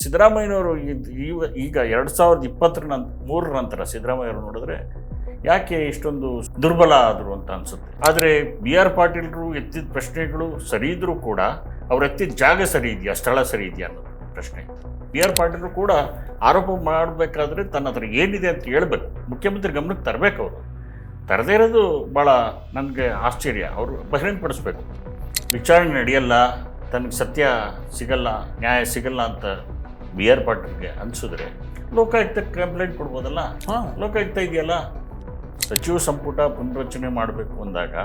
ಸಿದ್ದರಾಮಯ್ಯನವರು ಈಗ 2023 ನಂತರ ಸಿದ್ದರಾಮಯ್ಯವರು ನೋಡಿದ್ರೆ ಯಾಕೆ ಇಷ್ಟೊಂದು ದುರ್ಬಲ ಆದರು ಅಂತ ಅನ್ಸುತ್ತೆ. ಆದರೆ ಬಿ ಆರ್ ಪಾಟೀಲ್ರು ಎತ್ತಿದ ಪ್ರಶ್ನೆಗಳು ಸರಿ ಇದ್ರೂ ಕೂಡ ಅವ್ರು ಎತ್ತಿದ ಜಾಗ ಸರಿ ಇದೆಯಾ, ಸ್ಥಳ ಸರಿ ಇದೆಯಾ ಅನ್ನೋದು ಪ್ರಶ್ನೆ. ಬಿ ಆರ್ ಪಾಟೀಲ್ರು ಕೂಡ ಆರೋಪ ಮಾಡಬೇಕಾದ್ರೆ ತನ್ನ ಹತ್ರ ಏನಿದೆ ಅಂತ ಹೇಳ್ಬೇಕು, ಮುಖ್ಯಮಂತ್ರಿ ಗಮನಕ್ಕೆ ತರಬೇಕು. ಅವರು ತರದೇ ಇರೋದು ಭಾಳ ನನಗೆ ಆಶ್ಚರ್ಯ. ಅವರು ಬಹಿರಂಗಪಡಿಸ್ಬೇಕು. ವಿಚಾರಣೆ ನಡೆಯಲ್ಲ, ತನಗೆ ಸತ್ಯ ಸಿಗಲ್ಲ, ನ್ಯಾಯ ಸಿಗಲ್ಲ ಅಂತ ಬಿ ಆರ್ ಪಾಟೀಲ್ಗೆ ಅನಿಸಿದ್ರೆ ಲೋಕಾಯುಕ್ತಕ್ಕೆ ಕಂಪ್ಲೇಂಟ್ ಕೊಡ್ಬೋದಲ್ಲ. ಲೋಕಾಯುಕ್ತ ಇದೆಯಲ್ಲ, ಸಚಿವ ಸಂಪುಟ ಪುನರ್ರಚನೆ ಮಾಡಬೇಕು ಅಂದಾಗ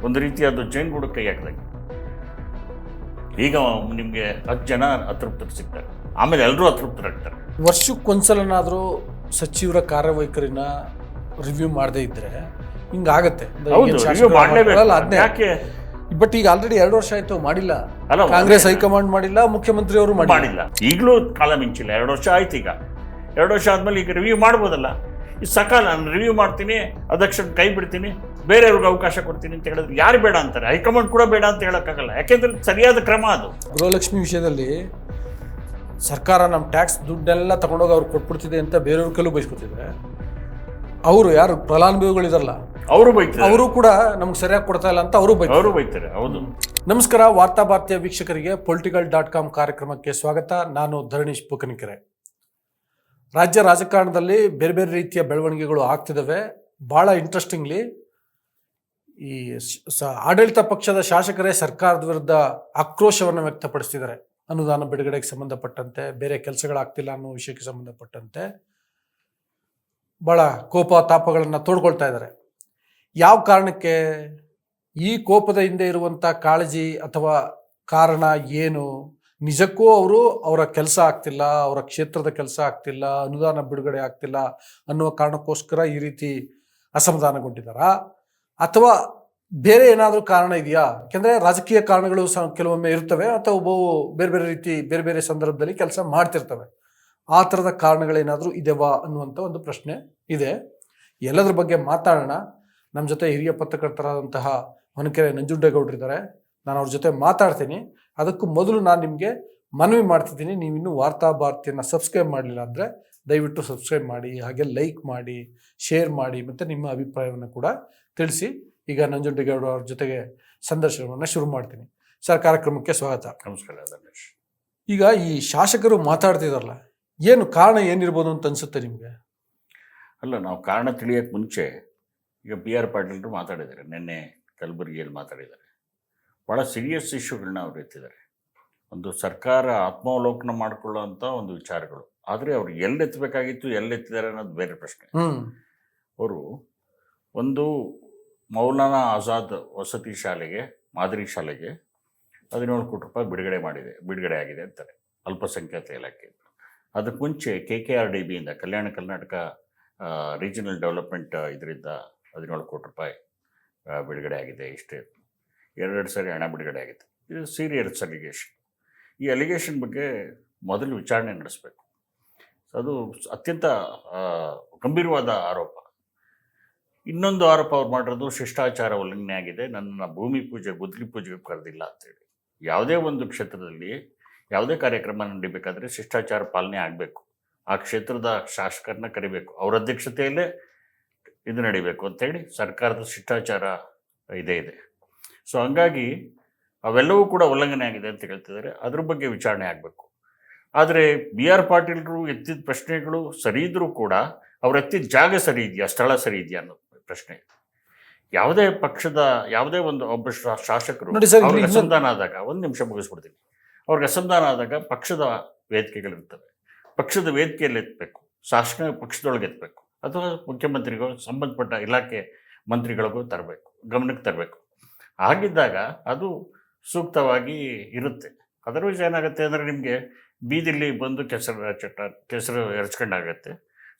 ಒಂದು ರೀತಿ ಅದು ಜೈನ್ಗೂಡು ಕೈ ಹಾಕಿದಾಗ ಈಗ ನಿಮಗೆ 10 ಜನ ಅತೃಪ್ತರು ಸಿಗ್ತಾರೆ, ಆಮೇಲೆ ಎಲ್ಲರೂ ಅತೃಪ್ತರಾಗ್ತಾರೆ. ವರ್ಷಕ್ಕೊಂದ್ಸಲನಾದರೂ ಸಚಿವರ ಕಾರ್ಯವೈಖರಿನ ರಿವ್ಯೂ ಮಾಡದೇ ಇದ್ರೆ ಹಿಂಗಾಗತ್ತೆ. ಯಾಕೆ ಬಟ್ ಈಗ ಆಲ್ರೆಡಿ 2 ವರ್ಷ ಆಯ್ತು, ಮಾಡಿಲ್ಲ. ಕಾಂಗ್ರೆಸ್ ಹೈಕಮಾಂಡ್ ಮಾಡಿಲ್ಲ, ಮುಖ್ಯಮಂತ್ರಿ ಅವರು ಮಾಡಿಲ್ಲ. ಈಗಲೂ ಕಾಲ ಮಿಂಚಿಲ್ಲ. 2 ವರ್ಷ ಆಯ್ತು. ಈಗ 2 ವರ್ಷ ಆದ್ಮೇಲೆ ಈಗ ರಿವ್ಯೂ ಮಾಡ್ಬೋದಲ್ಲ. ಈ ಸಕಾಲ ನಾನು ರಿವ್ಯೂ ಮಾಡ್ತೀನಿ, ಅಧ್ಯಕ್ಷನ ಕೈ ಬಿಡ್ತೀನಿ, ಬೇರೆಯವ್ರಿಗೆ ಅವಕಾಶ ಕೊಡ್ತೀನಿ ಅಂತ ಹೇಳಿದ್ರೆ ಯಾರು ಬೇಡ ಅಂತಾರೆ? ಹೈಕಮಾಂಡ್ ಕೂಡ ಬೇಡ ಅಂತ ಹೇಳೋಕ್ಕಾಗಲ್ಲ. ಯಾಕೆಂದ್ರೆ ಸರಿಯಾದ ಕ್ರಮ ಅದು. ಗೃಹಲಕ್ಷ್ಮಿ ವಿಷಯದಲ್ಲಿ ಸರ್ಕಾರ ನಮ್ಮ ಟ್ಯಾಕ್ಸ್ ದುಡ್ಡೆಲ್ಲ ತಗೊಂಡೋಗಿ ಅವ್ರು ಕೊಟ್ಬಿಡ್ತಿದೆ ಅಂತ ಬೇರೆಯವ್ರ ಕೈಲೂ ಬಯಸ್ಕೊತಿದ್ರೆ, ಅವರು ಯಾರು ಫಲಾನುಭವಿಗಳಿದಾರಲ್ಲ ಅವರು ಬೈತಾರೆ. ಅವರು ಕೂಡ ನಮ್ಗೆ ಸರಿಯಾಗಿ ಕೊಡ್ತಾ ಇಲ್ಲ ಅಂತ ಅವರು ಬೈತಾರೆ. ಹೌದು. ನಮಸ್ಕಾರ, ವಾರ್ತಾ ಭಾರತೀಯ ವೀಕ್ಷಕರಿಗೆ political.com ಕಾರ್ಯಕ್ರಮಕ್ಕೆ ಸ್ವಾಗತ. ನಾನು ಧರಣೀಶ್ ಪುಕನಿಕೆರೆ. ರಾಜ್ಯ ರಾಜಕಾರಣದಲ್ಲಿ ಬೇರೆ ಬೇರೆ ರೀತಿಯ ಬೆಳವಣಿಗೆಗಳು ಆಗ್ತಿದ್ದಾವೆ. ಭಾಳ ಇಂಟ್ರೆಸ್ಟಿಂಗ್ಲಿ ಈ ಆಡಳಿತ ಪಕ್ಷದ ಶಾಸಕರೇ ಸರ್ಕಾರದ ವಿರುದ್ಧ ಆಕ್ರೋಶವನ್ನು ವ್ಯಕ್ತಪಡಿಸ್ತಿದ್ದಾರೆ. ಅನುದಾನ ಬಿಡುಗಡೆಗೆ ಸಂಬಂಧಪಟ್ಟಂತೆ, ಬೇರೆ ಕೆಲಸಗಳಾಗ್ತಿಲ್ಲ ಅನ್ನೋ ವಿಷಯಕ್ಕೆ ಸಂಬಂಧಪಟ್ಟಂತೆ ಭಾಳ ಕೋಪ ತಾಪಗಳನ್ನು ತೋಡ್ಕೊಳ್ತಾ ಇದ್ದಾರೆ. ಯಾವ ಕಾರಣಕ್ಕೆ? ಈ ಕೋಪದ ಹಿಂದೆ ಇರುವಂಥ ಕಾಳಜಿ ಅಥವಾ ಕಾರಣ ಏನು? ನಿಜಕ್ಕೂ ಅವರ ಕೆಲಸ ಆಗ್ತಿಲ್ಲ, ಅವರ ಕ್ಷೇತ್ರದ ಕೆಲಸ ಆಗ್ತಿಲ್ಲ, ಅನುದಾನ ಬಿಡುಗಡೆ ಆಗ್ತಿಲ್ಲ ಅನ್ನುವ ಕಾರಣಕ್ಕೋಸ್ಕರ ಈ ರೀತಿ ಅಸಮಾಧಾನಗೊಂಡಿದ್ದಾರಾ, ಅಥವಾ ಬೇರೆ ಏನಾದರೂ ಕಾರಣ ಇದೆಯಾ? ಯಾಕೆಂದರೆ ರಾಜಕೀಯ ಕಾರಣಗಳು ಕೆಲವೊಮ್ಮೆ ಇರ್ತವೆ, ಅಥವಾ ಬೇರೆ ಬೇರೆ ರೀತಿ ಬೇರೆ ಬೇರೆ ಸಂದರ್ಭದಲ್ಲಿ ಕೆಲಸ ಮಾಡ್ತಿರ್ತವೆ. ಆ ಥರದ ಕಾರಣಗಳೇನಾದರೂ ಇದೆವಾ ಅನ್ನುವಂಥ ಒಂದು ಪ್ರಶ್ನೆ ಇದೆ. ಎಲ್ಲದ್ರ ಬಗ್ಗೆ ಮಾತಾಡೋಣ. ನಮ್ಮ ಜೊತೆ ಹಿರಿಯ ಪತ್ರಕರ್ತರಾದಂತಹ ಹೊನಕೆರೆ ನಂಜುಂಡೇಗೌಡರಿದ್ದಾರೆ. ನಾನು ಅವ್ರ ಜೊತೆ ಮಾತಾಡ್ತೀನಿ. ಅದಕ್ಕೂ ಮೊದಲು ನಾನು ನಿಮಗೆ ಮನವಿ ಮಾಡ್ತಿದ್ದೀನಿ, ನೀವಿನ್ನೂ ವಾರ್ತಾ ಭಾರತಿಯನ್ನು ಸಬ್ಸ್ಕ್ರೈಬ್ ಮಾಡಲಿಲ್ಲ ಅಂದರೆ ದಯವಿಟ್ಟು ಸಬ್ಸ್ಕ್ರೈಬ್ ಮಾಡಿ, ಹಾಗೆ ಲೈಕ್ ಮಾಡಿ, ಶೇರ್ ಮಾಡಿ, ಮತ್ತು ನಿಮ್ಮ ಅಭಿಪ್ರಾಯವನ್ನು ಕೂಡ ತಿಳಿಸಿ. ಈಗ ನಂಜುಂಡೇಗೌಡ ಅವ್ರ ಜೊತೆಗೆ ಸಂದರ್ಶನವನ್ನು ಶುರು ಮಾಡ್ತೀನಿ. ಸರ್, ಕಾರ್ಯಕ್ರಮಕ್ಕೆ ಸ್ವಾಗತ. ನಮಸ್ಕಾರ ಧನೇಶ್. ಈಗ ಈ ಶಾಸಕರು ಮಾತಾಡ್ತಿದಾರಲ್ಲ, ಏನು ಕಾರಣ ಏನಿರ್ಬೋದು ಅಂತ ಅನ್ಸುತ್ತೆ ನಿಮಗೆ? ಅಲ್ಲ, ನಾವು ಕಾರಣ ತಿಳಿಯೋಕ್ಕೆ ಮುಂಚೆ ಈಗ ಬಿ ಆರ್ ಪಾಟೀಲ್ರು ಮಾತಾಡಿದ್ದಾರೆ. ನಿನ್ನೆ ಕಲಬುರಗಿಯಲ್ಲಿ ಮಾತಾಡಿದ್ದಾರೆ. ಭಾಳ ಸೀರಿಯಸ್ ಇಶ್ಯೂಗಳನ್ನ ಅವ್ರು ಎತ್ತಿದ್ದಾರೆ. ಒಂದು ಸರ್ಕಾರ ಆತ್ಮಾವಲೋಕನ ಮಾಡಿಕೊಳ್ಳುವಂಥ ಒಂದು ವಿಚಾರಗಳು. ಆದರೆ ಅವ್ರು ಎಲ್ಲೆತ್ತಬೇಕಾಗಿತ್ತು, ಎಲ್ಲೆತ್ತಿದ್ದಾರೆ ಅನ್ನೋದು ಬೇರೆ ಪ್ರಶ್ನೆ. ಅವರು ಒಂದು ಮೌಲಾನಾ ಆಜಾದ್ ವಸತಿ ಶಾಲೆಗೆ, ಮಾದರಿ ಶಾಲೆಗೆ 17 ಕೋಟಿ ರೂಪಾಯಿ ಬಿಡುಗಡೆ ಆಗಿದೆ ಅಂತಾರೆ ಅಲ್ಪಸಂಖ್ಯಾತ ಇಲಾಖೆ. ಅದಕ್ಕೆ ಮುಂಚೆ KKRDBಯಿಂದ, ಕಲ್ಯಾಣ ಕರ್ನಾಟಕ ರೀಜನಲ್ ಡೆವಲಪ್ಮೆಂಟ್ ಇದರಿಂದ 17 ಕೋಟಿ ರೂಪಾಯಿ ಬಿಡುಗಡೆ ಆಗಿದೆ. ಇಷ್ಟೇ 2 ಸಾರಿ ಹಣ ಬಿಡುಗಡೆ ಆಗಿದೆ. ಇದು ಸೀರಿಯಸ್ ಅಲಿಗೇಷನ್. ಈ ಅಲಿಗೇಷನ್ ಬಗ್ಗೆ ಮೊದಲು ವಿಚಾರಣೆ ನಡೆಸಬೇಕು. ಅದು ಅತ್ಯಂತ ಗಂಭೀರವಾದ ಆರೋಪ. ಇನ್ನೊಂದು ಆರೋಪ ಅವ್ರು ಮಾಡಿರೋದು ಶಿಷ್ಟಾಚಾರ ಉಲ್ಲಂಘನೆ ಆಗಿದೆ, ನನ್ನ ಭೂಮಿ ಪೂಜೆ, ಗುದ್ಲಿ ಪೂಜೆಗೆ ಕರೆದಿಲ್ಲ ಅಂತೇಳಿ. ಯಾವುದೇ ಒಂದು ಕ್ಷೇತ್ರದಲ್ಲಿ ಯಾವುದೇ ಕಾರ್ಯಕ್ರಮ ನಡೀಬೇಕಾದ್ರೆ ಶಿಷ್ಟಾಚಾರ ಪಾಲನೆ ಆಗಬೇಕು. ಆ ಕ್ಷೇತ್ರದ ಶಾಸಕರನ್ನ ಕರಿಬೇಕು, ಅವ್ರ ಅಧ್ಯಕ್ಷತೆಯಲ್ಲೇ ಇದು ನಡಿಬೇಕು ಅಂತೇಳಿ ಸರ್ಕಾರದ ಶಿಷ್ಟಾಚಾರ ಇದೆ. ಸೊ ಹಂಗಾಗಿ ಅವೆಲ್ಲವೂ ಕೂಡ ಉಲ್ಲಂಘನೆ ಆಗಿದೆ ಅಂತ ಹೇಳ್ತಿದ್ದಾರೆ. ಅದ್ರ ಬಗ್ಗೆ ವಿಚಾರಣೆ ಆಗಬೇಕು. ಆದರೆ ಬಿ ಆರ್ ಪಾಟೀಲ್ರು ಎತ್ತಿದ ಪ್ರಶ್ನೆಗಳು ಸರಿ ಇದ್ರೂ ಕೂಡ ಅವ್ರು ಎತ್ತಿದ ಜಾಗ ಸರಿ ಇದೆಯಾ, ಸ್ಥಳ ಸರಿ ಇದೆಯಾ ಅನ್ನೋ ಪ್ರಶ್ನೆ. ಯಾವುದೇ ಪಕ್ಷದ ಯಾವುದೇ ಒಬ್ಬ ಶಾಸಕರು ಅವ್ರಿಗೆ ಅಸಮಾಧಾನ ಆದಾಗ, ಒಂದು ನಿಮಿಷ ಮುಗಿಸ್ಬಿಡ್ತೀನಿ, ಅವ್ರಿಗೆ ಅಸಮಾಧಾನ ಆದಾಗ ಪಕ್ಷದ ವೇದಿಕೆಗಳಿರ್ತವೆ. ಪಕ್ಷದ ವೇದಿಕೆಯಲ್ಲಿ ಎತ್ತಬೇಕು, ಶಾಸಕ ಪಕ್ಷದೊಳಗೆ ಎತ್ತಬೇಕು, ಅಥವಾ ಮುಖ್ಯಮಂತ್ರಿಗಳು ಸಂಬಂಧಪಟ್ಟ ಇಲಾಖೆ ಮಂತ್ರಿಗಳಿಗೂ ಗಮನಕ್ಕೆ ತರಬೇಕು. ಹಾಗಿದ್ದಾಗ ಅದು ಸೂಕ್ತವಾಗಿ ಇರುತ್ತೆ. ಅದರ್ವೈಸ್ ಏನಾಗುತ್ತೆ ಅಂದರೆ ನಿಮಗೆ ಬೀದಿಲಿ ಬಂದು ಕೆಸರು ಎರಚ್ಕೊಂಡಾಗತ್ತೆ.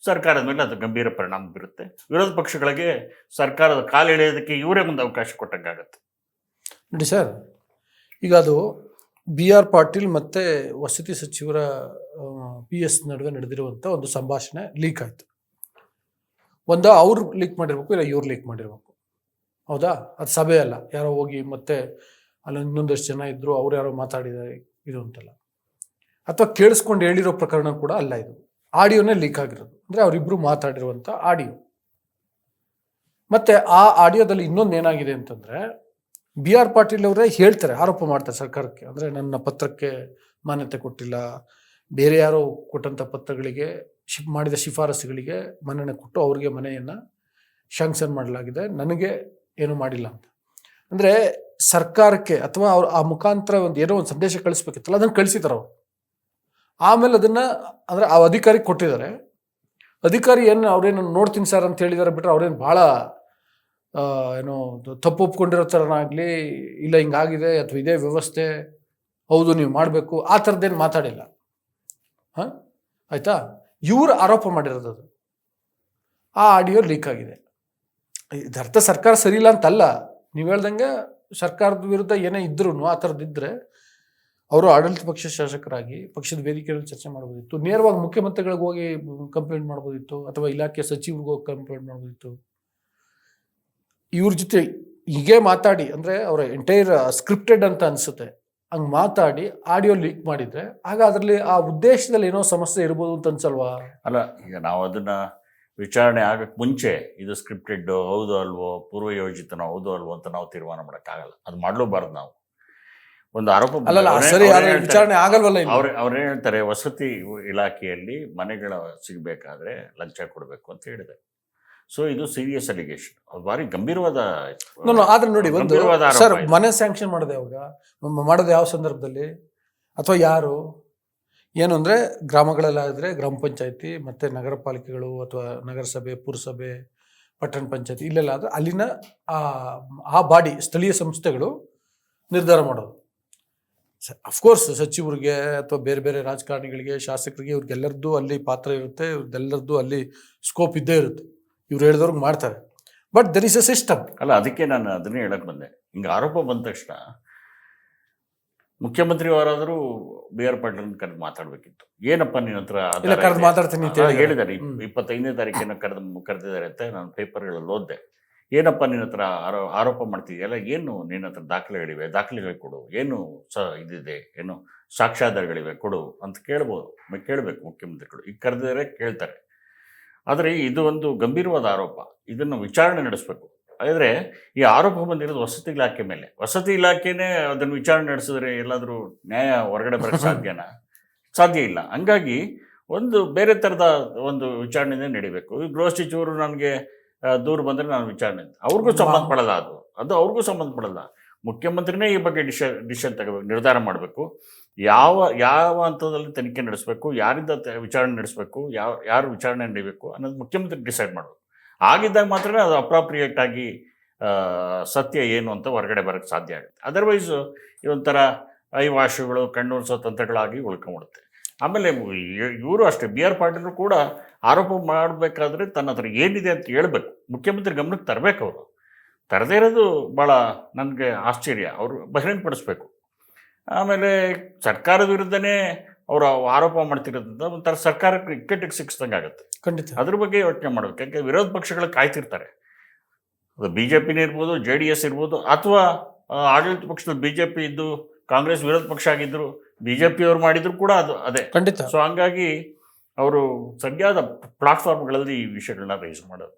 ಸರ್ಕಾರದ ಮೇಲೆ ಅದು ಗಂಭೀರ ಪರಿಣಾಮ ಬೀರುತ್ತೆ. ವಿರೋಧ ಪಕ್ಷಗಳಿಗೆ ಸರ್ಕಾರದ ಕಾಲು ಎಳೆಯೋದಕ್ಕೆ ಇವರೇ ಮುಂದೆ ಅವಕಾಶ ಕೊಟ್ಟಂಗಾಗತ್ತೆ. ನೋಡಿ ಸರ್, ಈಗ ಅದು ಬಿ ಆರ್ ಪಾಟೀಲ್ ಮತ್ತು ವಸತಿ ಸಚಿವರ PS ನಡುವೆ ನಡೆದಿರುವಂಥ ಒಂದು ಸಂಭಾಷಣೆ ಲೀಕ್ ಆಯಿತು. ಒಂದು ಅವ್ರು ಲೀಕ್ ಮಾಡಿರ್ಬೇಕು, ಇಲ್ಲ ಇವ್ರು ಲೀಕ್ ಮಾಡಿರ್ಬೇಕು. ಹೌದಾ? ಅದು ಸಭೆ ಅಲ್ಲ, ಯಾರೋ ಹೋಗಿ ಮತ್ತೆ ಅಲ್ಲಿ ಇನ್ನೊಂದಷ್ಟು ಜನ ಇದ್ದರು, ಅವ್ರು ಯಾರೋ ಮಾತಾಡಿದ್ದಾರೆ ಇದು ಅಂತಲ್ಲ. ಅಥವಾ ಕೇಳಿಸ್ಕೊಂಡು ಹೇಳಿರೋ ಪ್ರಕರಣ ಕೂಡ ಅಲ್ಲ. ಇದು ಆಡಿಯೋನೇ ಲೀಕ್ ಆಗಿರೋದು, ಅಂದರೆ ಅವರಿಬ್ಬರು ಮಾತಾಡಿರುವಂಥ ಆಡಿಯೋ. ಮತ್ತೆ ಆ ಆಡಿಯೋದಲ್ಲಿ ಇನ್ನೊಂದು ಏನಾಗಿದೆ ಅಂತಂದರೆ, ಬಿ ಆರ್ ಪಾಟೀಲ್ ಅವರೇ ಹೇಳ್ತಾರೆ, ಆರೋಪ ಮಾಡ್ತಾರೆ ಸರ್ಕಾರಕ್ಕೆ, ಅಂದರೆ ನನ್ನ ಪತ್ರಕ್ಕೆ ಮಾನ್ಯತೆ ಕೊಟ್ಟಿಲ್ಲ, ಬೇರೆ ಯಾರೋ ಕೊಟ್ಟಂಥ ಪತ್ರಗಳಿಗೆ ಮಾಡಿದ ಶಿಫಾರಸುಗಳಿಗೆ ಮನ್ನಣೆ ಕೊಟ್ಟು ಅವ್ರಿಗೆ ಮನೆಯನ್ನು ಶಾಂಕ್ಷನ್ ಮಾಡಲಾಗಿದೆ, ನನಗೆ ಏನು ಮಾಡಿಲ್ಲ ಅಂತ. ಅಂದರೆ ಸರ್ಕಾರಕ್ಕೆ ಅಥವಾ ಅವ್ರು ಆ ಮುಖಾಂತರ ಏನೋ ಒಂದು ಸಂದೇಶ ಕಳಿಸ್ಬೇಕಿತ್ತಲ್ಲ, ಅದನ್ನು ಕಳಿಸಿದ್ದಾರೆ ಅವರು. ಆಮೇಲೆ ಅದನ್ನು ಅಂದರೆ ಆ ಅಧಿಕಾರಿಗೆ ಕೊಟ್ಟಿದ್ದಾರೆ. ಅಧಿಕಾರಿ ಅವ್ರೇನು ನೋಡ್ತೀನಿ ಸರ್ ಅಂತ ಹೇಳಿದ್ದಾರೆ ಬಿಟ್ಟರೆ, ಅವ್ರೇನು ಭಾಳ ಏನೋ ತಪ್ಪು ಒಪ್ಕೊಂಡಿರೋ ಥರನಾಗಲಿ, ಇಲ್ಲ ಹಿಂಗಾಗಿದೆ ಅಥವಾ ಇದೇ ವ್ಯವಸ್ಥೆ, ಹೌದು ನೀವು ಮಾಡಬೇಕು, ಆ ಥರದ್ದೇನು ಮಾತಾಡಿಲ್ಲ. ಹಾಂ, ಆಯಿತಾ? ಇವರು ಆರೋಪ ಮಾಡಿರೋದು ಅದು. ಆ ಆಡಿಯೋ ಲೀಕ್ ಆಗಿದೆ. ಇದರ್ಥ ಸರ್ಕಾರ ಸರಿ ಇಲ್ಲ ಅಂತಲ್ಲ, ನೀವು ಹೇಳ್ದಂಗೆ ಸರ್ಕಾರದ ವಿರುದ್ಧ ಏನೇ ಇದ್ರೂ ಆ ಥರದ್ದಿದ್ದರೆ ಅವರು ಆಡಳಿತ ಪಕ್ಷ ಶಾಸಕರಾಗಿ ಪಕ್ಷದ ವೇದಿಕೆಯಲ್ಲಿ ಚರ್ಚೆ ಮಾಡ್ಬೋದಿತ್ತು, ನೇರವಾಗಿ ಮುಖ್ಯಮಂತ್ರಿಗಳಿಗೆ ಹೋಗಿ ಕಂಪ್ಲೇಂಟ್ ಮಾಡ್ಬೋದಿತ್ತು, ಅಥವಾ ಇಲಾಖೆ ಸಚಿವರಿಗೆ ಹೋಗಿ ಕಂಪ್ಲೇಂಟ್ ಮಾಡ್ಬೋದಿತ್ತು. ಇವ್ರ ಜೊತೆ ಹೀಗೆ ಮಾತಾಡಿ, ಅಂದರೆ ಅವರ ಎಂಟೈರ್ ಸ್ಕ್ರಿಪ್ಟೆಡ್ ಅಂತ ಅನಿಸುತ್ತೆ, ಹಂಗೆ ಮಾತಾಡಿ ಆಡಿಯೋ ಲೀಕ್ ಮಾಡಿದರೆ ಆಗ ಅದರಲ್ಲಿ ಆ ಉದ್ದೇಶದಲ್ಲಿ ಏನೋ ಸಮಸ್ಯೆ ಇರ್ಬೋದು ಅಂತ ಅನ್ಸಲ್ವಾ? ಅಲ್ಲ, ಈಗ ನಾವು ಅದನ್ನು ವಿಚಾರಣೆ ಆಗಕ್ಕೆ ಮುಂಚೆ ಇದು ಸ್ಕ್ರಿಪ್ಟೆಡ್ ಹೌದು ಅಲ್ವೋ, ಪೂರ್ವಯೋಜಿತನೋ ಹೌದು ಅಲ್ವೋ ಅಂತ ನಾವು ತೀರ್ಮಾನ ಮಾಡೋಕ್ಕಾಗಲ್ಲ. ಅದು ಮಾಡಲೂಬಾರ್ದು. ನಾವು ಒಂದು ಆರೋಪ ಅಲ್ಲ ಸರಿ, ವಿಚಾರಣೆ ಆಗಲ್ವಲ್ಲ. ಅವ್ರೇನು ಹೇಳ್ತಾರೆ, ವಸತಿ ಇಲಾಖೆಯಲ್ಲಿ ಮನೆಗಳ ಸಿಗಬೇಕಾದ್ರೆ ಲಂಚ ಕೊಡಬೇಕು ಅಂತ ಹೇಳಿದೆ. ಸೊ ಇದು ಸೀರಿಯಸ್ ಅಲಿಗೇಷನ್, ಅದು ಭಾರಿ ಗಂಭೀರವಾದ. ಆದ್ರೆ ನೋಡಿ, ಒಂದು ಸರ್ ಮನೆ ಸ್ಯಾಂಕ್ಷನ್ ಮಾಡೋದು ಯಾವಾಗ ಮಾಡೋದು, ಯಾವ ಸಂದರ್ಭದಲ್ಲಿ, ಅಥವಾ ಯಾರು, ಏನು ಅಂದರೆ ಗ್ರಾಮಗಳಲ್ಲಾದರೆ ಗ್ರಾಮ ಪಂಚಾಯತಿ ಮತ್ತು ನಗರ ಪಾಲಿಕೆಗಳು ಅಥವಾ ನಗರಸಭೆ, ಪುರಸಭೆ, ಪಟ್ಟಣ ಪಂಚಾಯತಿ, ಇಲ್ಲೆಲ್ಲ ಆದರೆ ಅಲ್ಲಿನ ಆ ಬಾಡಿ ಸ್ಥಳೀಯ ಸಂಸ್ಥೆಗಳು ನಿರ್ಧಾರ ಮಾಡೋದು. ಅಫ್ಕೋರ್ಸ್ ಸಚಿವರಿಗೆ ಅಥವಾ ಬೇರೆ ಬೇರೆ ರಾಜಕಾರಣಿಗಳಿಗೆ, ಶಾಸಕರಿಗೆ, ಇವ್ರಿಗೆಲ್ಲರದ್ದು ಅಲ್ಲಿ ಪಾತ್ರ ಇರುತ್ತೆ, ಇವ್ರದ್ದೆಲ್ಲರದ್ದು ಅಲ್ಲಿ ಸ್ಕೋಪ್ ಇದ್ದೇ ಇರುತ್ತೆ, ಇವ್ರು ಹೇಳಿದವ್ರಿಗೆ ಮಾಡ್ತಾರೆ. But there is a system. ಅಲ್ಲ, ಅದಕ್ಕೆ ನಾನು ಅದನ್ನೇ ಹೇಳಕ್ಕೆ ಬಂದೆ. ಹಿಂಗೆ ಆರೋಪ ಬಂದ ತಕ್ಷಣ ಮುಖ್ಯಮಂತ್ರಿ ಅವರಾದರೂ ಬಿ ಆರ್ ಪಾಟೀಲ್ ಕರೆದು ಮಾತಾಡಬೇಕಿತ್ತು. ಏನಪ್ಪ ನಿನ್ನ ಹತ್ರ ಮಾತಾಡ್ತೀನಿ ಹೇಳಿದ್ದಾರೆ, 25ನೇ ತಾರೀಕಿನ ಕರೆದಿದ್ದಾರೆ ಅಂತ ನಾನು ಪೇಪರ್ಗಳಲ್ಲಿ ಓದಿದೆ. ಏನಪ್ಪ ನಿನ್ನ ಹತ್ರ ಆರೋಪ ಮಾಡ್ತಿದೆಯಲ್ಲ, ಏನು ನಿನ್ನ ಹತ್ರ ದಾಖಲೆಗಳಿವೆ, ದಾಖಲೆಗಳು ಕೊಡು, ಏನು ಇದಿದೆ, ಏನು ಸಾಕ್ಷ್ಯಾಧಾರಗಳಿವೆ ಕೊಡು ಅಂತ ಕೇಳಬೇಕು ಮುಖ್ಯಮಂತ್ರಿಗಳು. ಈಗ ಕರೆದಿದ್ದಾರೆ, ಕೇಳ್ತಾರೆ. ಆದರೆ ಇದು ಒಂದು ಗಂಭೀರವಾದ ಆರೋಪ, ಇದನ್ನು ವಿಚಾರಣೆ ನಡೆಸಬೇಕು. ಆದರೆ ಈ ಆರೋಪ ಬಂದಿರೋದು ವಸತಿ ಇಲಾಖೆ ಮೇಲೆ. ವಸತಿ ಇಲಾಖೆನೇ ಅದನ್ನು ವಿಚಾರಣೆ ನಡೆಸಿದ್ರೆ ಎಲ್ಲಾದರೂ ನ್ಯಾಯ ಹೊರಗಡೆ ಬರೋಕ್ಕೆ ಸಾಧ್ಯ ಇಲ್ಲ. ಹಂಗಾಗಿ ಒಂದು ಬೇರೆ ಥರದ ಒಂದು ವಿಚಾರಣೆನೇ ನಡೀಬೇಕು. ಈ ಗೃಹ ಸಚಿವರು ನನಗೆ ದೂರ ಬಂದರೆ ನಾನು ವಿಚಾರಣೆ, ಅವ್ರಿಗೂ ಸಂಬಂಧಪಡಲ್ಲ, ಅದು ಅವ್ರಿಗೂ ಸಂಬಂಧಪಡಲ್ಲ. ಮುಖ್ಯಮಂತ್ರಿನೇ ಈ ಬಗ್ಗೆ ಡಿಸಿಷನ್ ತಗೋಬೇಕು, ನಿರ್ಧಾರ ಮಾಡಬೇಕು. ಯಾವ ಹಂತದಲ್ಲಿ ತನಿಖೆ ನಡೆಸಬೇಕು, ಯಾರಿಂದ ವಿಚಾರಣೆ ನಡೆಸಬೇಕು, ಯಾರು ವಿಚಾರಣೆ ನಡೀಬೇಕು ಅನ್ನೋದು ಮುಖ್ಯಮಂತ್ರಿ ಡಿಸೈಡ್ ಮಾಡಬೇಕು. ಆಗಿದ್ದಾಗ ಮಾತ್ರ ಅದು ಅಪ್ರಾಪ್ರಿಯೇಟ್ ಆಗಿ ಸತ್ಯ ಏನು ಅಂತ ಹೊರಗಡೆ ಬರೋಕ್ಕೆ ಸಾಧ್ಯ ಆಗುತ್ತೆ. ಅದರ್ವೈಸ್ ಇದೊಂಥರ ಐವಾಶುಗಳು, ಕಣ್ಣೂರಿಸೋ ತಂತ್ರಗಳಾಗಿ ಉಳ್ಕೊಂಡ್ಬಿಡುತ್ತೆ. ಆಮೇಲೆ ಇವರು ಅಷ್ಟೇ, ಬಿ ಆರ್ ಪಾಟೀಲ್ ಕೂಡ ಆರೋಪ ಮಾಡಬೇಕಾದ್ರೆ ತನ್ನ ಹತ್ರ ಏನಿದೆ ಅಂತ ಹೇಳ್ಬೇಕು, ಮುಖ್ಯಮಂತ್ರಿ ಗಮನಕ್ಕೆ ತರಬೇಕು. ಅವರು ತರದೇ ಇರೋದು ಭಾಳ ನನಗೆ ಆಶ್ಚರ್ಯ. ಅವರು ಬಹಿರಂಗಪಡಿಸ್ಬೇಕು. ಆಮೇಲೆ ಸರ್ಕಾರದ ವಿರುದ್ಧನೇ ಅವರು ಆರೋಪ ಮಾಡ್ತಿರೋದ್ರಿಂದ ಒಂಥರ ಸರ್ಕಾರಕ್ಕೆ ಇಕ್ಕಟ್ಟಿಗೆ ಸಿಕ್ಕಿಸ್ದಂಗೆ ಆಗುತ್ತೆ. ಖಂಡಿತ ಅದ್ರ ಬಗ್ಗೆ ಯೋಚನೆ ಮಾಡಬೇಕು. ಯಾಕೆ ವಿರೋಧ ಪಕ್ಷಗಳು ಕಾಯ್ತಿರ್ತಾರೆ. ಅದು BJP ಇರ್ಬೋದು, JDS ಇರ್ಬೋದು, ಅಥವಾ ಆಡಳಿತ ಪಕ್ಷದಲ್ಲಿ BJP ಇದ್ದು ಕಾಂಗ್ರೆಸ್ ವಿರೋಧ ಪಕ್ಷ ಆಗಿದ್ರು, BJP ಅವ್ರು ಮಾಡಿದ್ರು ಕೂಡ ಅದು ಅದೇ. ಖಂಡಿತ. ಸೊ ಹಂಗಾಗಿ ಅವರು ಸರಿಯಾದ ಪ್ಲಾಟ್ಫಾರ್ಮ್ಗಳಲ್ಲಿ ಈ ವಿಷಯಗಳನ್ನ ರೈಸ್